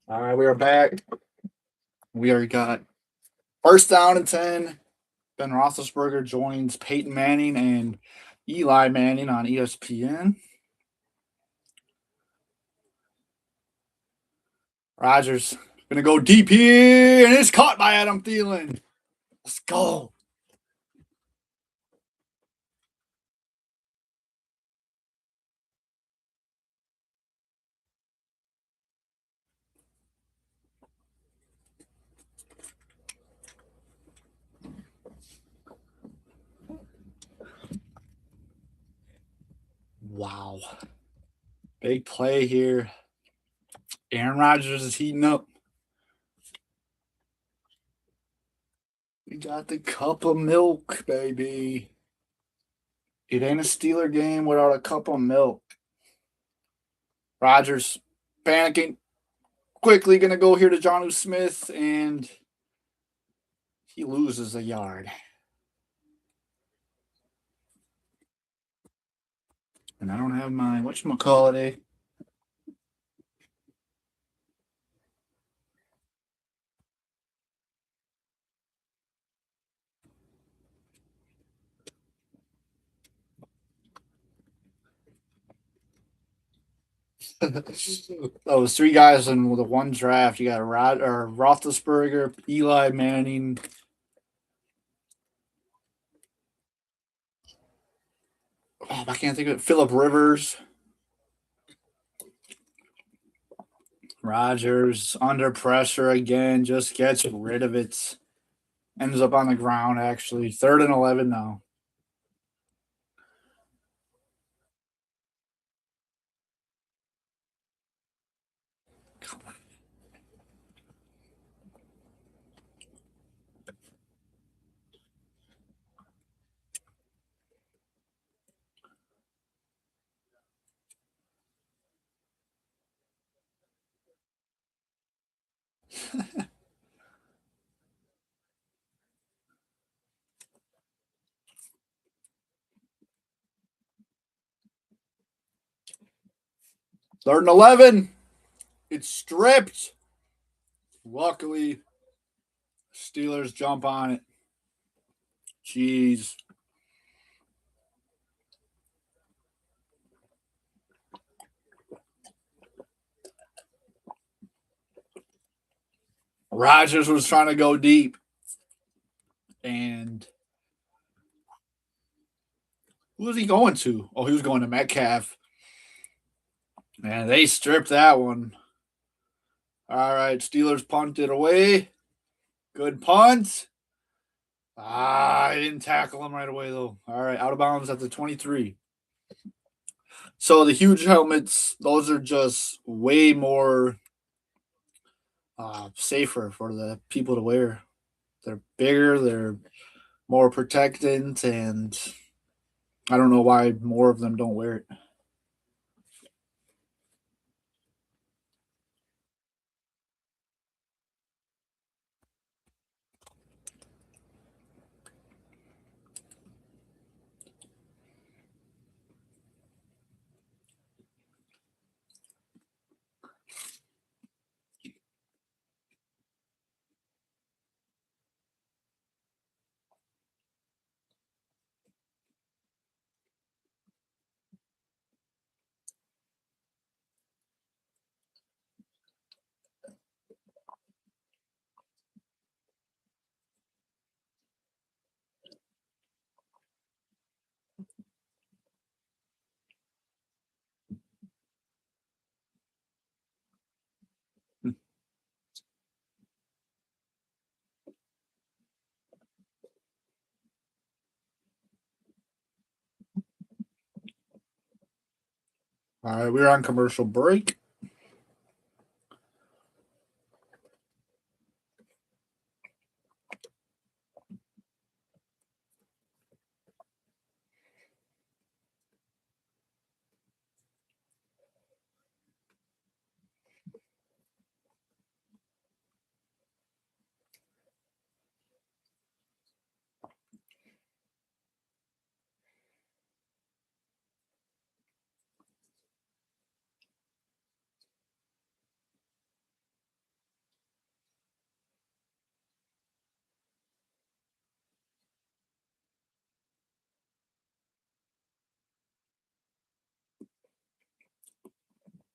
Speaker 1: All right, we are back. We already got first down and 10. Ben Roethlisberger joins Peyton Manning and Eli Manning on ESPN. Rodgers going to go deep here, and it's caught by Adam Thielen. Let's go. Wow. Big play here. Aaron Rodgers is heating up. We got the cup of milk, baby. It ain't a Steeler game without a cup of milk. Rodgers panicking. Quickly going to go here to Jonnu Smith, and he loses a yard. And I don't have my whatchamacallit. Those three guys in the one draft. You got Roethlisberger, Eli Manning. Oh, I can't think of it. Philip Rivers, Rodgers under pressure again. Just gets rid of it. Ends up on the ground. Actually, 3rd and 11 now. Come 3rd and 11. It's stripped. Luckily, Steelers jump on it. Jeez. Rodgers was trying to go deep. And who was he going to? Oh, he was going to Metcalf. Man, they stripped that one. All right, Steelers punted away. Good punt. I didn't tackle him right away, though. All right, out of bounds at the 23. So the huge helmets, those are just way more safer for the people to wear. They're bigger, they're more protectant, and I don't know why more of them don't wear it. うん。All right, we're on commercial break.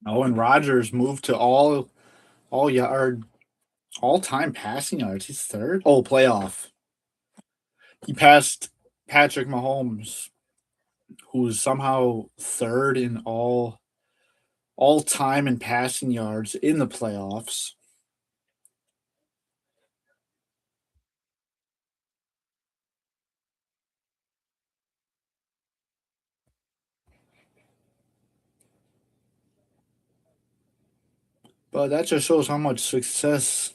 Speaker 1: Oh, and Rogers moved to all yard all time passing yards. He's third. Oh, playoff. He passed Patrick Mahomes, who's somehow third in all time in passing yards in the playoffs. But that just shows how much success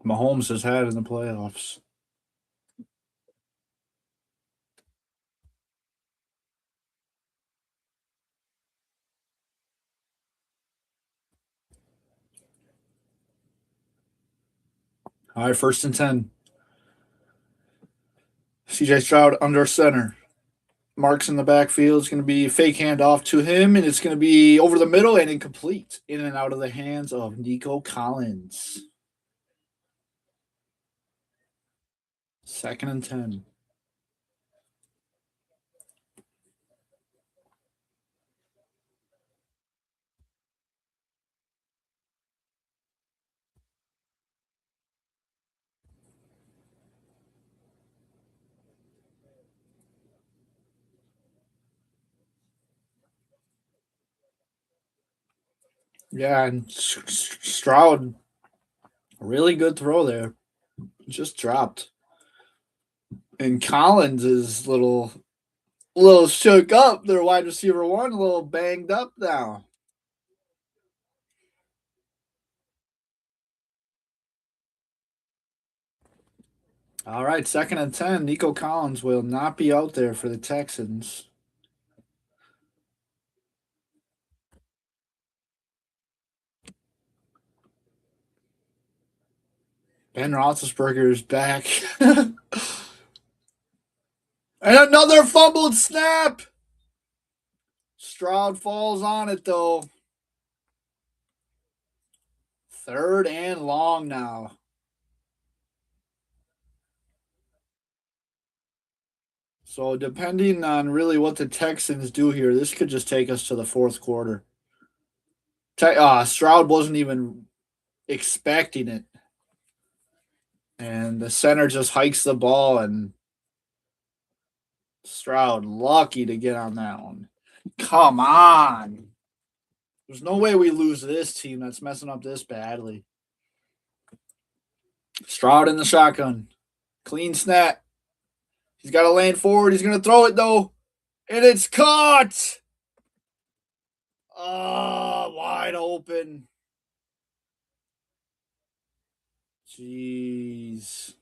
Speaker 1: Mahomes has had in the playoffs. All right, 1st and 10. CJ Stroud under center. Marks in the backfield. It's going to be a fake handoff to him, and it's going to be over the middle and incomplete. In and out of the hands of Nico Collins. 2nd and 10. Yeah, and Stroud, really good throw there. Just dropped. And Collins is little shook up. Their wide receiver one, a little banged up now. All right, 2nd and 10. Nico Collins will not be out there for the Texans. Ben Roethlisberger is back. And another fumbled snap. Stroud falls on it, though. 3rd and long now. So, depending on really what the Texans do here, this could just take us to the fourth quarter. Stroud wasn't even expecting it. And the center just hikes the ball, and Stroud lucky to get on that one. Come on. There's no way we lose this team that's messing up this badly. Stroud in the shotgun. Clean snap. He's got a lane forward. He's going to throw it, though. And it's caught. Oh, wide open. Jeez.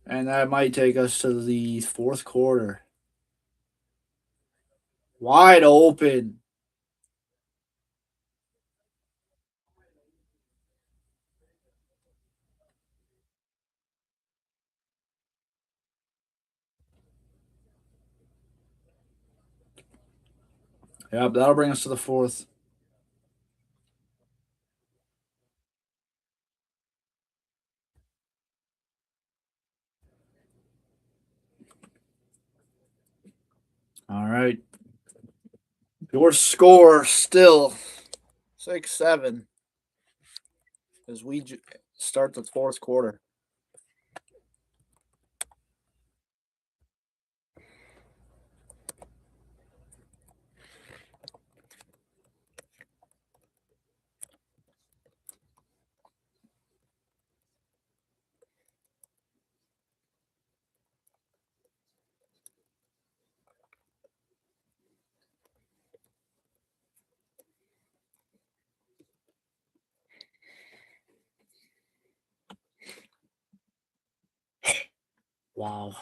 Speaker 1: And that might take us to the fourth quarter. Wide open. Yep, that'll bring us to the fourth. All right. Your score still 6-7 as we start the fourth quarter. Wow.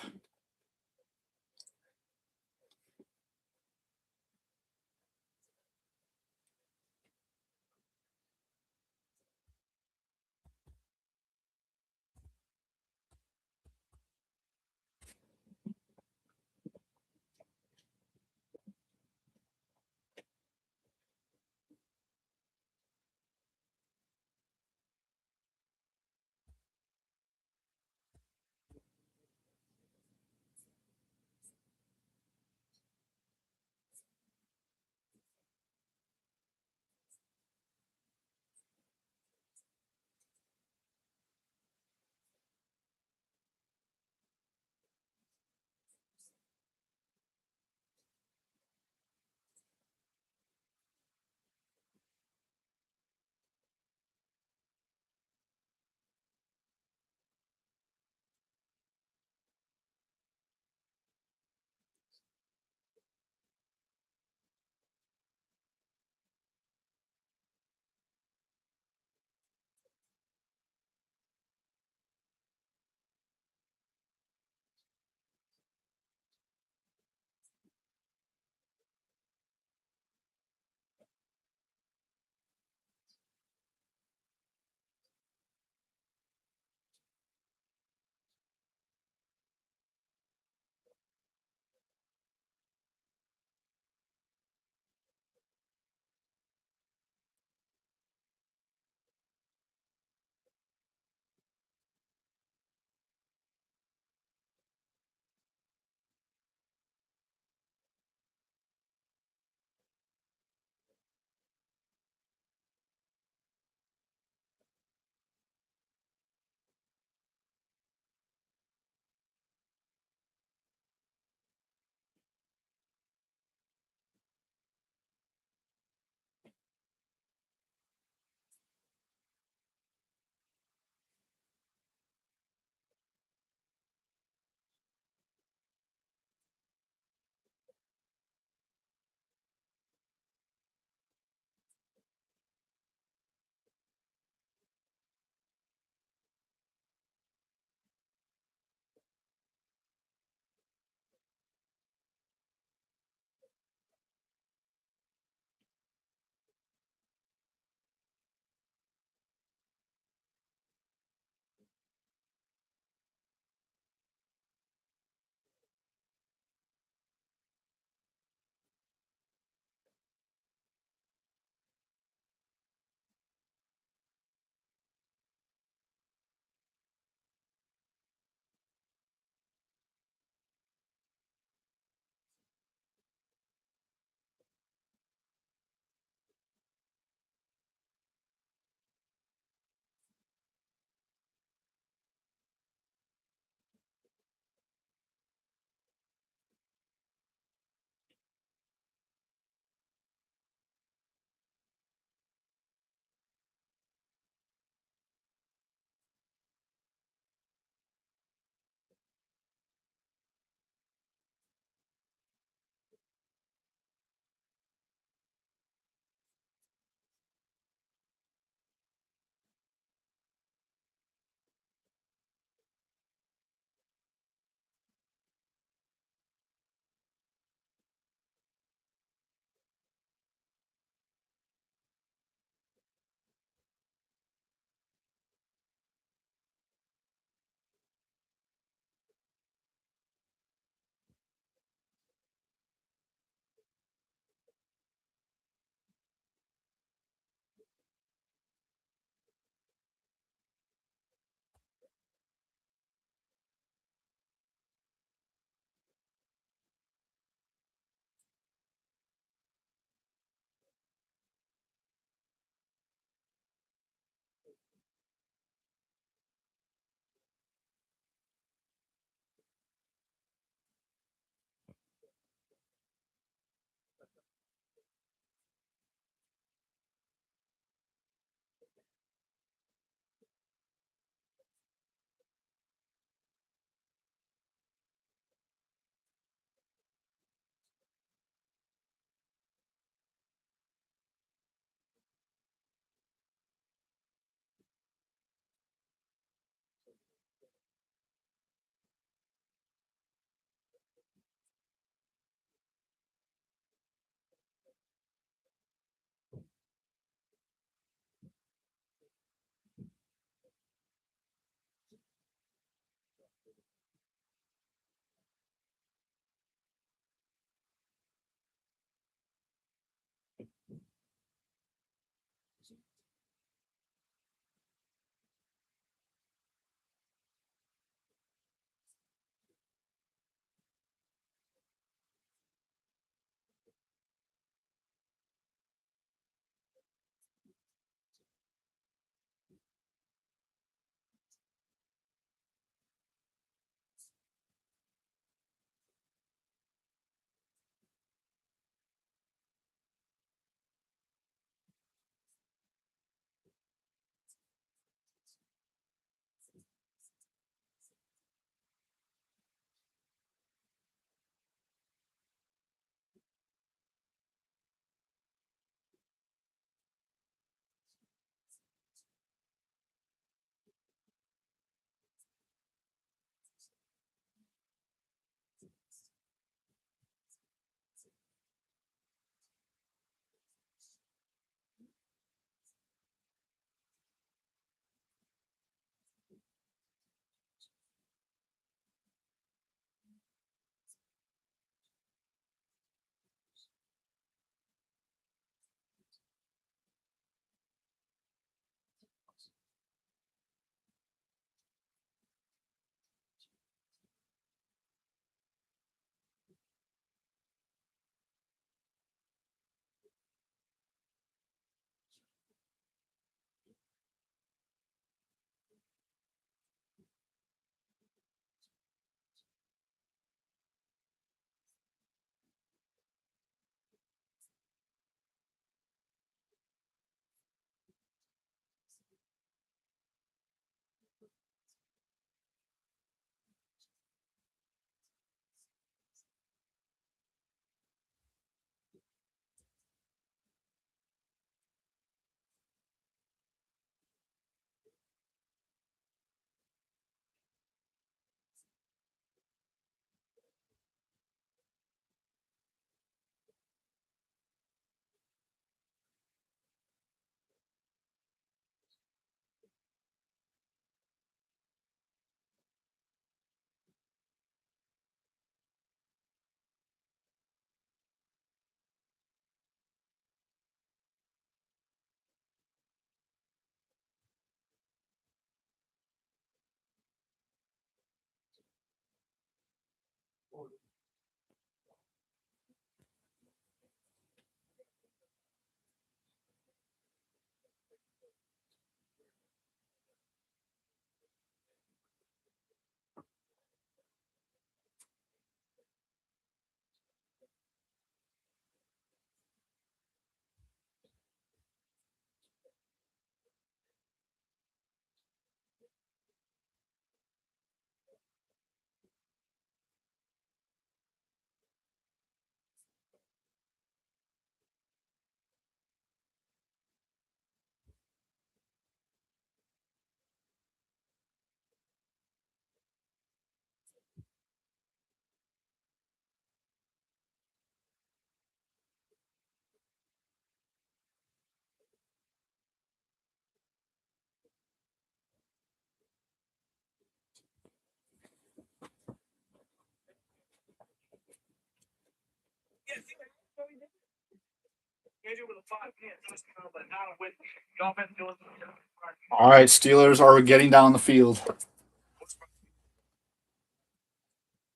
Speaker 1: All right, Steelers are getting down the field.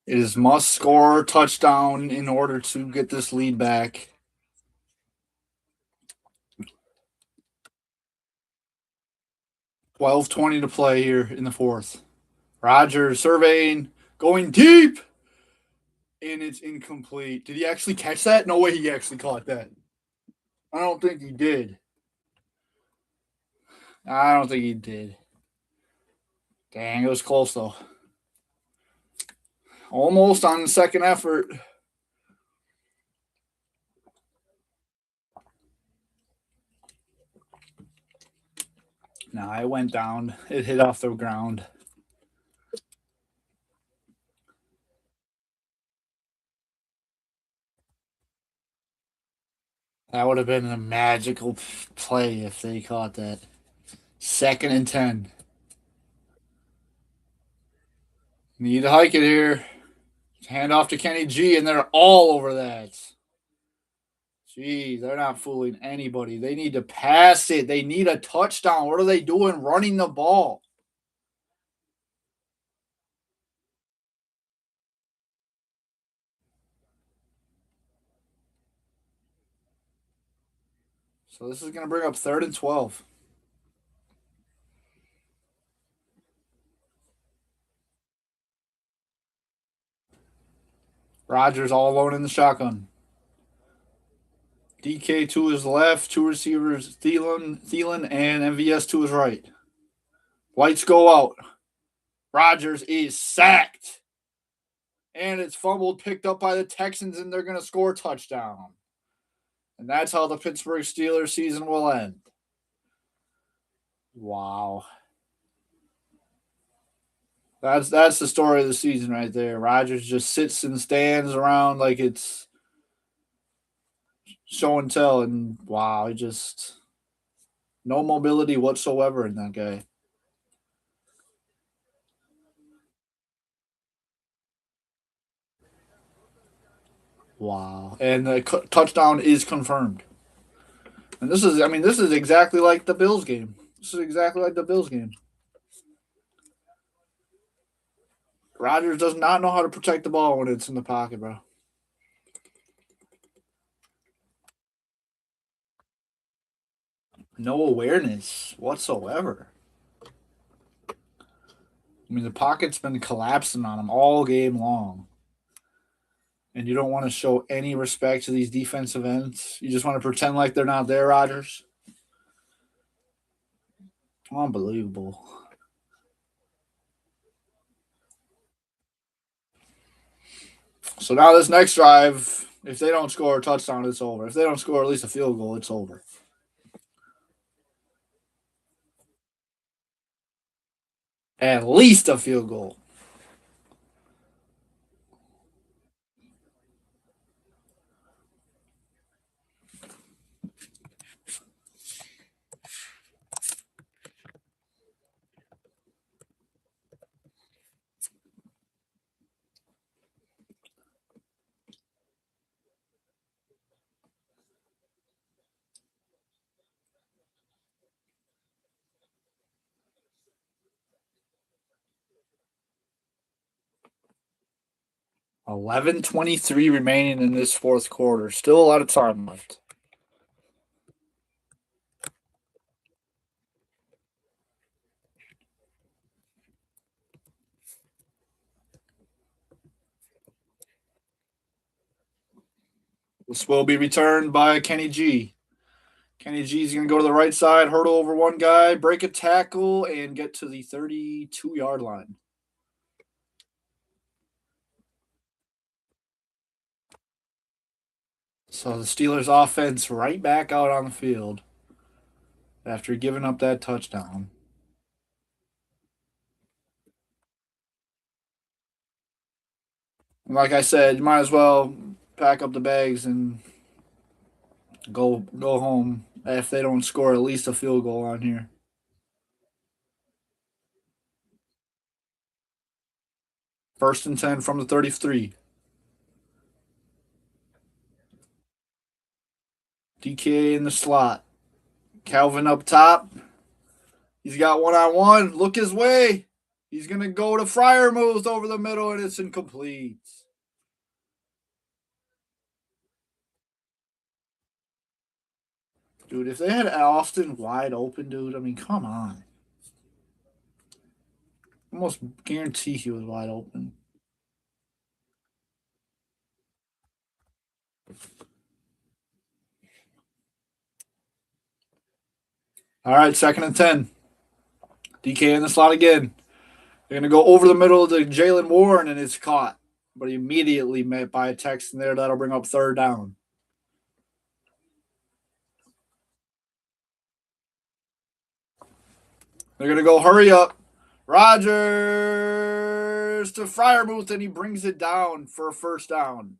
Speaker 1: It is must score touchdown in order to get this lead back. 12:20 to play here in the fourth. Rodgers surveying, going deep, and it's incomplete. Did he actually catch that? No way he actually caught that. I don't think he did. I don't think he did. Dang, it was close though. Almost on the second effort. Nah, it went down. It hit off the ground. That would have been a magical play if they caught that. 2nd and 10. Need to hike it here. Hand off to Kenny G, and they're all over that. Jeez, they're not fooling anybody. They need to pass it. They need a touchdown. What are they doing? Running the ball. So this is going to bring up 3rd and 12. Rodgers all alone in the shotgun. DK to his left, two receivers, Thielen, and MVS to his right. Lights go out. Rodgers is sacked. And it's fumbled, picked up by the Texans, and they're going to score a touchdown. And that's how the Pittsburgh Steelers season will end. Wow. That's the story of the season right there. Rodgers just sits and stands around like it's show and tell, and wow, he just no mobility whatsoever in that guy. Wow. And the touchdown is confirmed. And this is exactly like the Bills game. This is exactly like the Bills game. Rodgers does not know how to protect the ball when it's in the pocket, bro. No awareness whatsoever. I mean, the pocket's been collapsing on him all game long. And you don't want to show any respect to these defensive ends. You just want to pretend like they're not there, Rodgers. Unbelievable. So now this next drive, if they don't score a touchdown, it's over. If they don't score at least a field goal, it's over. At least a field goal. $11:23 remaining in this fourth quarter. Still a lot of time left. This will be returned by Kenny G. Kenny G is going to go to the right side, hurdle over one guy, break a tackle, and get to the 32-yard line. So the Steelers offense right back out on the field after giving up that touchdown. Like I said, you might as well pack up the bags and go home if they don't score at least a field goal on here. 1st and 10 from the 33. DK in the slot. Calvin up top. He's got one on one. Look his way. He's going to go to Fryermuth over the middle, and it's incomplete. Dude, if they had Austin wide open, dude, I mean, come on. Almost guarantee he was wide open. All right, 2nd and 10. DK in the slot again. They're going to go over the middle to Jalen Warren, and it's caught. But immediately met by a Texan there. That'll bring up 3rd down. They're going to go hurry up. Rodgers to Fryermuth, and he brings it down for a 1st down.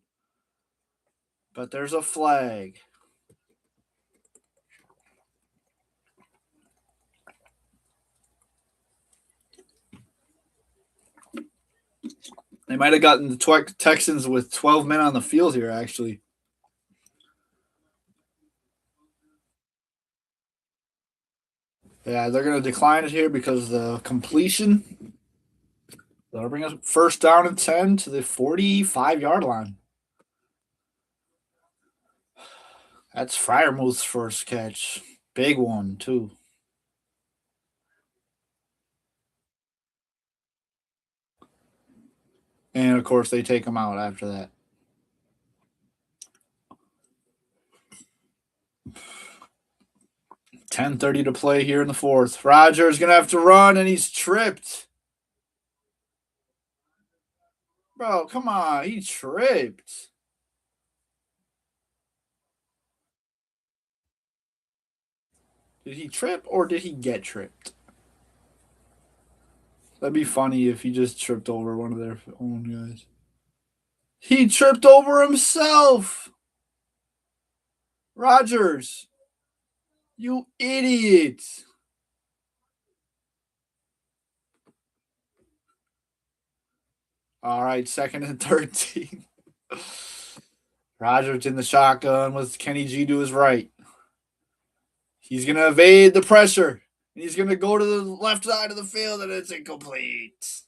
Speaker 1: But there's a flag. They might have gotten the Texans with 12 men on the field here, actually. Yeah, they're going to decline it here because the completion. That'll bring us 1st down and 10 to the 45-yard line. That's Fryermuth's first catch. Big one, too. And, of course, they take him out after that. 10:30 to play here in the 4th. Rodgers going to have to run, and he's tripped. Bro, come on. He tripped. Did he trip or did he get tripped? That'd be funny if he just tripped over one of their own guys. He tripped over himself. Rodgers, you idiot. All right, 2nd and 13. Rodgers in the shotgun with Kenny G to his right. He's going to evade the pressure. He's going to go to the left side of the field, and it's incomplete.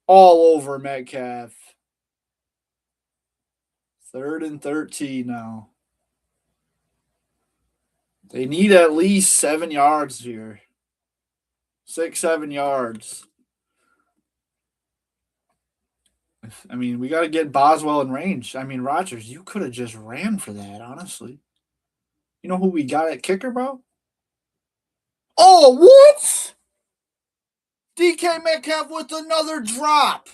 Speaker 1: All over Metcalf. 3rd and 13 now. They need at least 7 yards here. 6, 7 yards. I mean, we got to get Boswell in range. I mean, Rodgers, you could have just ran for that, honestly. You know who we got at kicker, bro? Oh, what? DK Metcalf with another drop.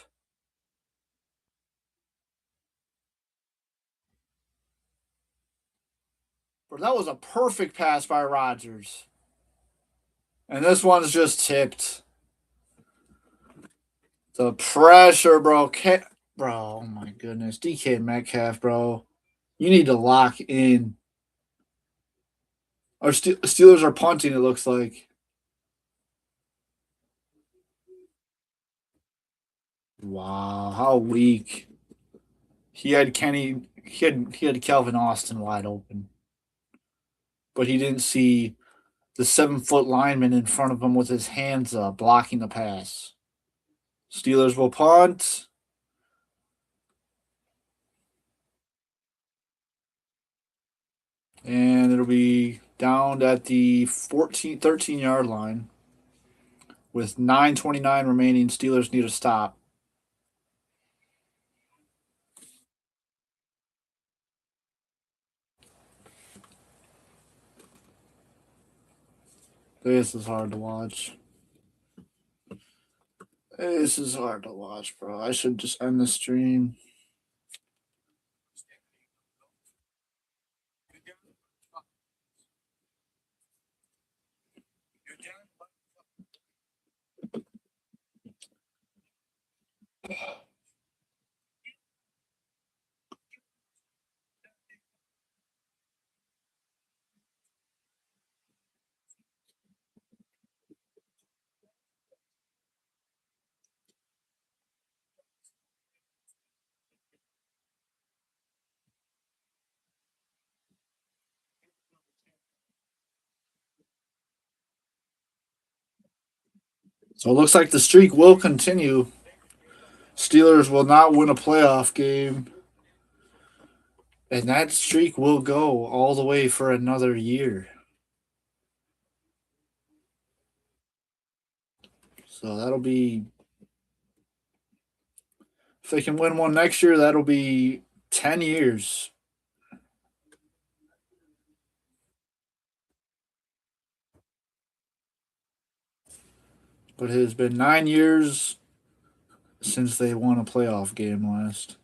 Speaker 1: Bro, that was a perfect pass by Rodgers. And this one's just tipped. The pressure, bro. Bro, oh my goodness. DK Metcalf, bro. You need to lock in. Our Steelers are punting, it looks like. Wow, how weak. He had Calvin Austin wide open. But he didn't see the 7-foot lineman in front of him with his hands up, blocking the pass. Steelers will punt. And it'll be down at the 13-yard line with 9:29 remaining. Steelers need a stop. This is hard to watch. This is hard to watch, bro. I should just end the stream. So it looks like the streak will continue. Steelers will not win a playoff game, and that streak will go all the way for another year. So that'll be, if they can win one next year, that'll be 10 years. But it has been 9 years since they won a playoff game last.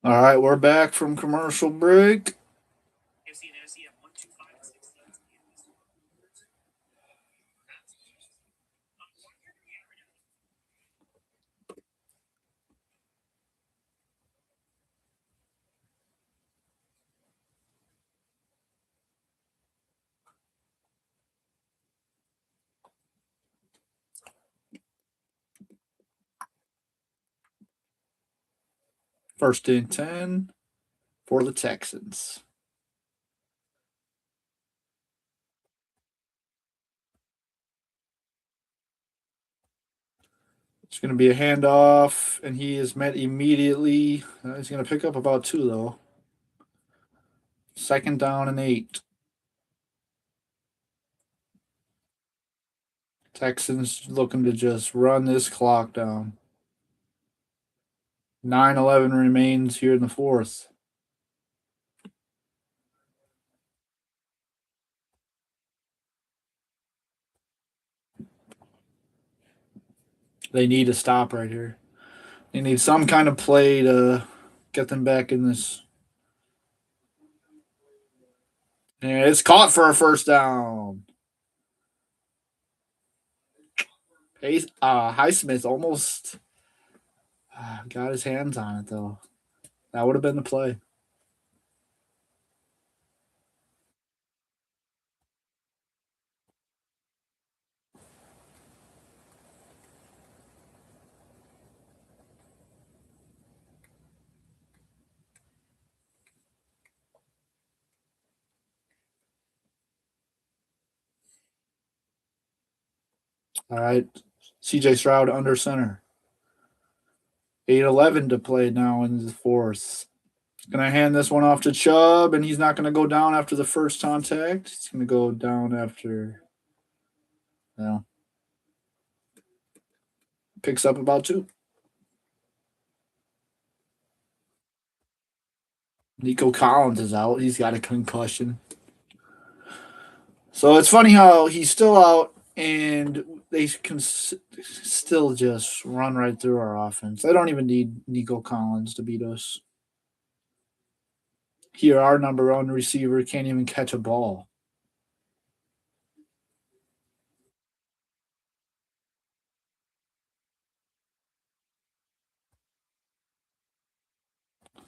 Speaker 1: All right, we're back from commercial break. First and 10 for the Texans. It's going to be a handoff, and he is met immediately. He's going to pick up about two, though. Second down and 8. Texans looking to just run this clock down. 9:11 remains here in the fourth. They need a stop right here. They need some kind of play to get them back in this. And it's caught for a first down. Highsmith almost got his hands on it, though. That would have been the play. All right. CJ Stroud under center. 8:11 to play now in the fourth. Gonna hand this one off to Chubb, and he's not gonna go down after the first contact. He's gonna go down after, picks up about two. Nico Collins is out. He's got a concussion. So it's funny how he's still out, and they can still just run right through our offense. They don't even need Nico Collins to beat us. Here, our number one receiver can't even catch a ball.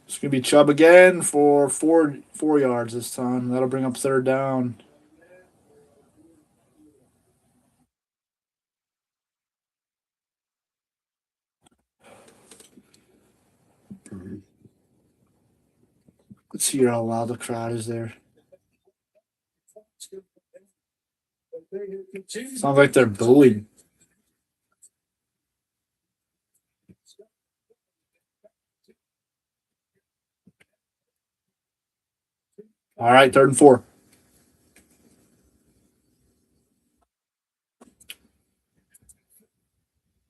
Speaker 1: It's gonna be Chubb again for 4 yards this time. That'll bring up third down. Let's hear how loud the crowd is there. Sounds like they're booing. All right, third and 4.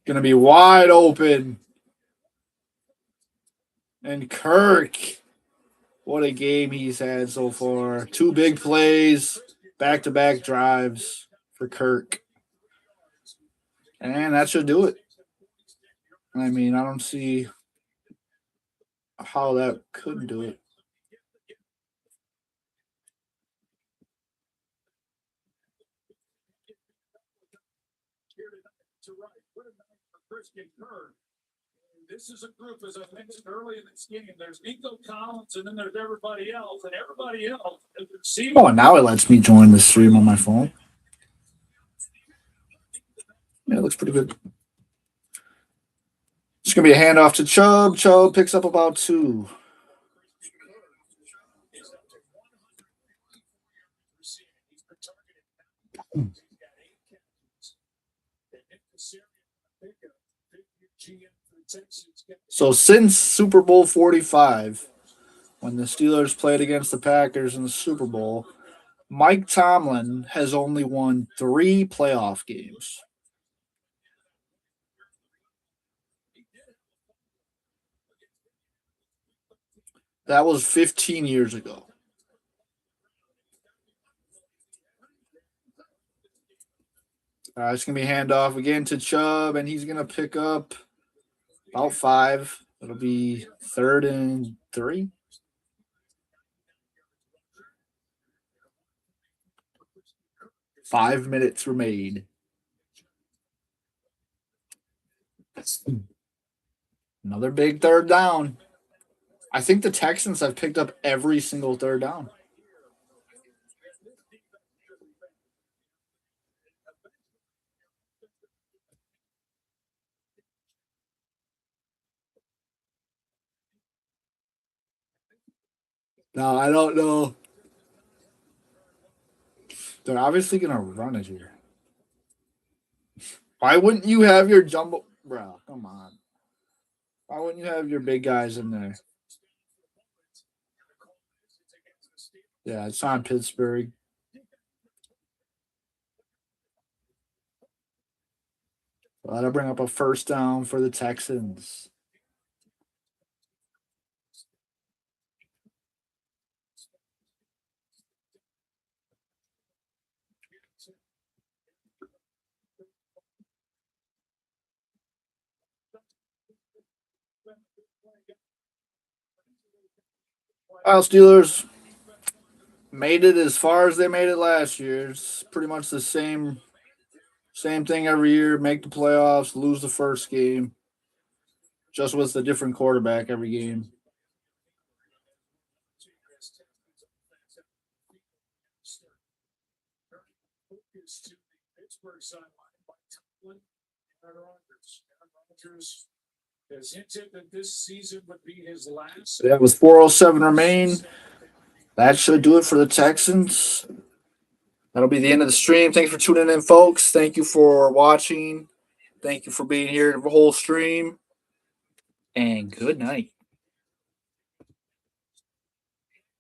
Speaker 1: Gonna be wide open. And Kirk, what a game he's had so far. 2 big plays, back to back drives for Kirk. And that should do it. I mean, I don't see how that could do it.
Speaker 2: This is a group, as I mentioned early in this game. There's Nico Collins, and then there's everybody else, and everybody else.
Speaker 1: Oh, and now it lets me join the stream on my phone. Yeah, it looks pretty good. It's going to be a handoff to Chubb. Chubb picks up about 2. So since Super Bowl 45, when the Steelers played against the Packers in the Super Bowl, Mike Tomlin has only won 3 playoff games. That was 15 years ago. It's going to be handoff again to Chubb, and he's going to pick up about 5. It'll be 3rd and 3. Five minutes remain. Another big 3rd down. I think the Texans have picked up every single 3rd down. No, I don't know. They're obviously going to run it here. Why wouldn't you have your jumbo? Bro, come on. Why wouldn't you have your big guys in there? Yeah, it's on Pittsburgh. So that'll bring up a 1st down for the Texans. Well, Steelers made it as far as they made it last year. It's pretty much the same thing every year. Make the playoffs, lose the first game. Just with a different quarterback every game.
Speaker 2: Has hinted that this season would be his last.
Speaker 1: Yeah, with 4:07 remain, that should do it for the Texans. That'll be the end of the stream. Thanks for tuning in, folks. Thank you for watching. Thank you for being here the whole stream. And good night.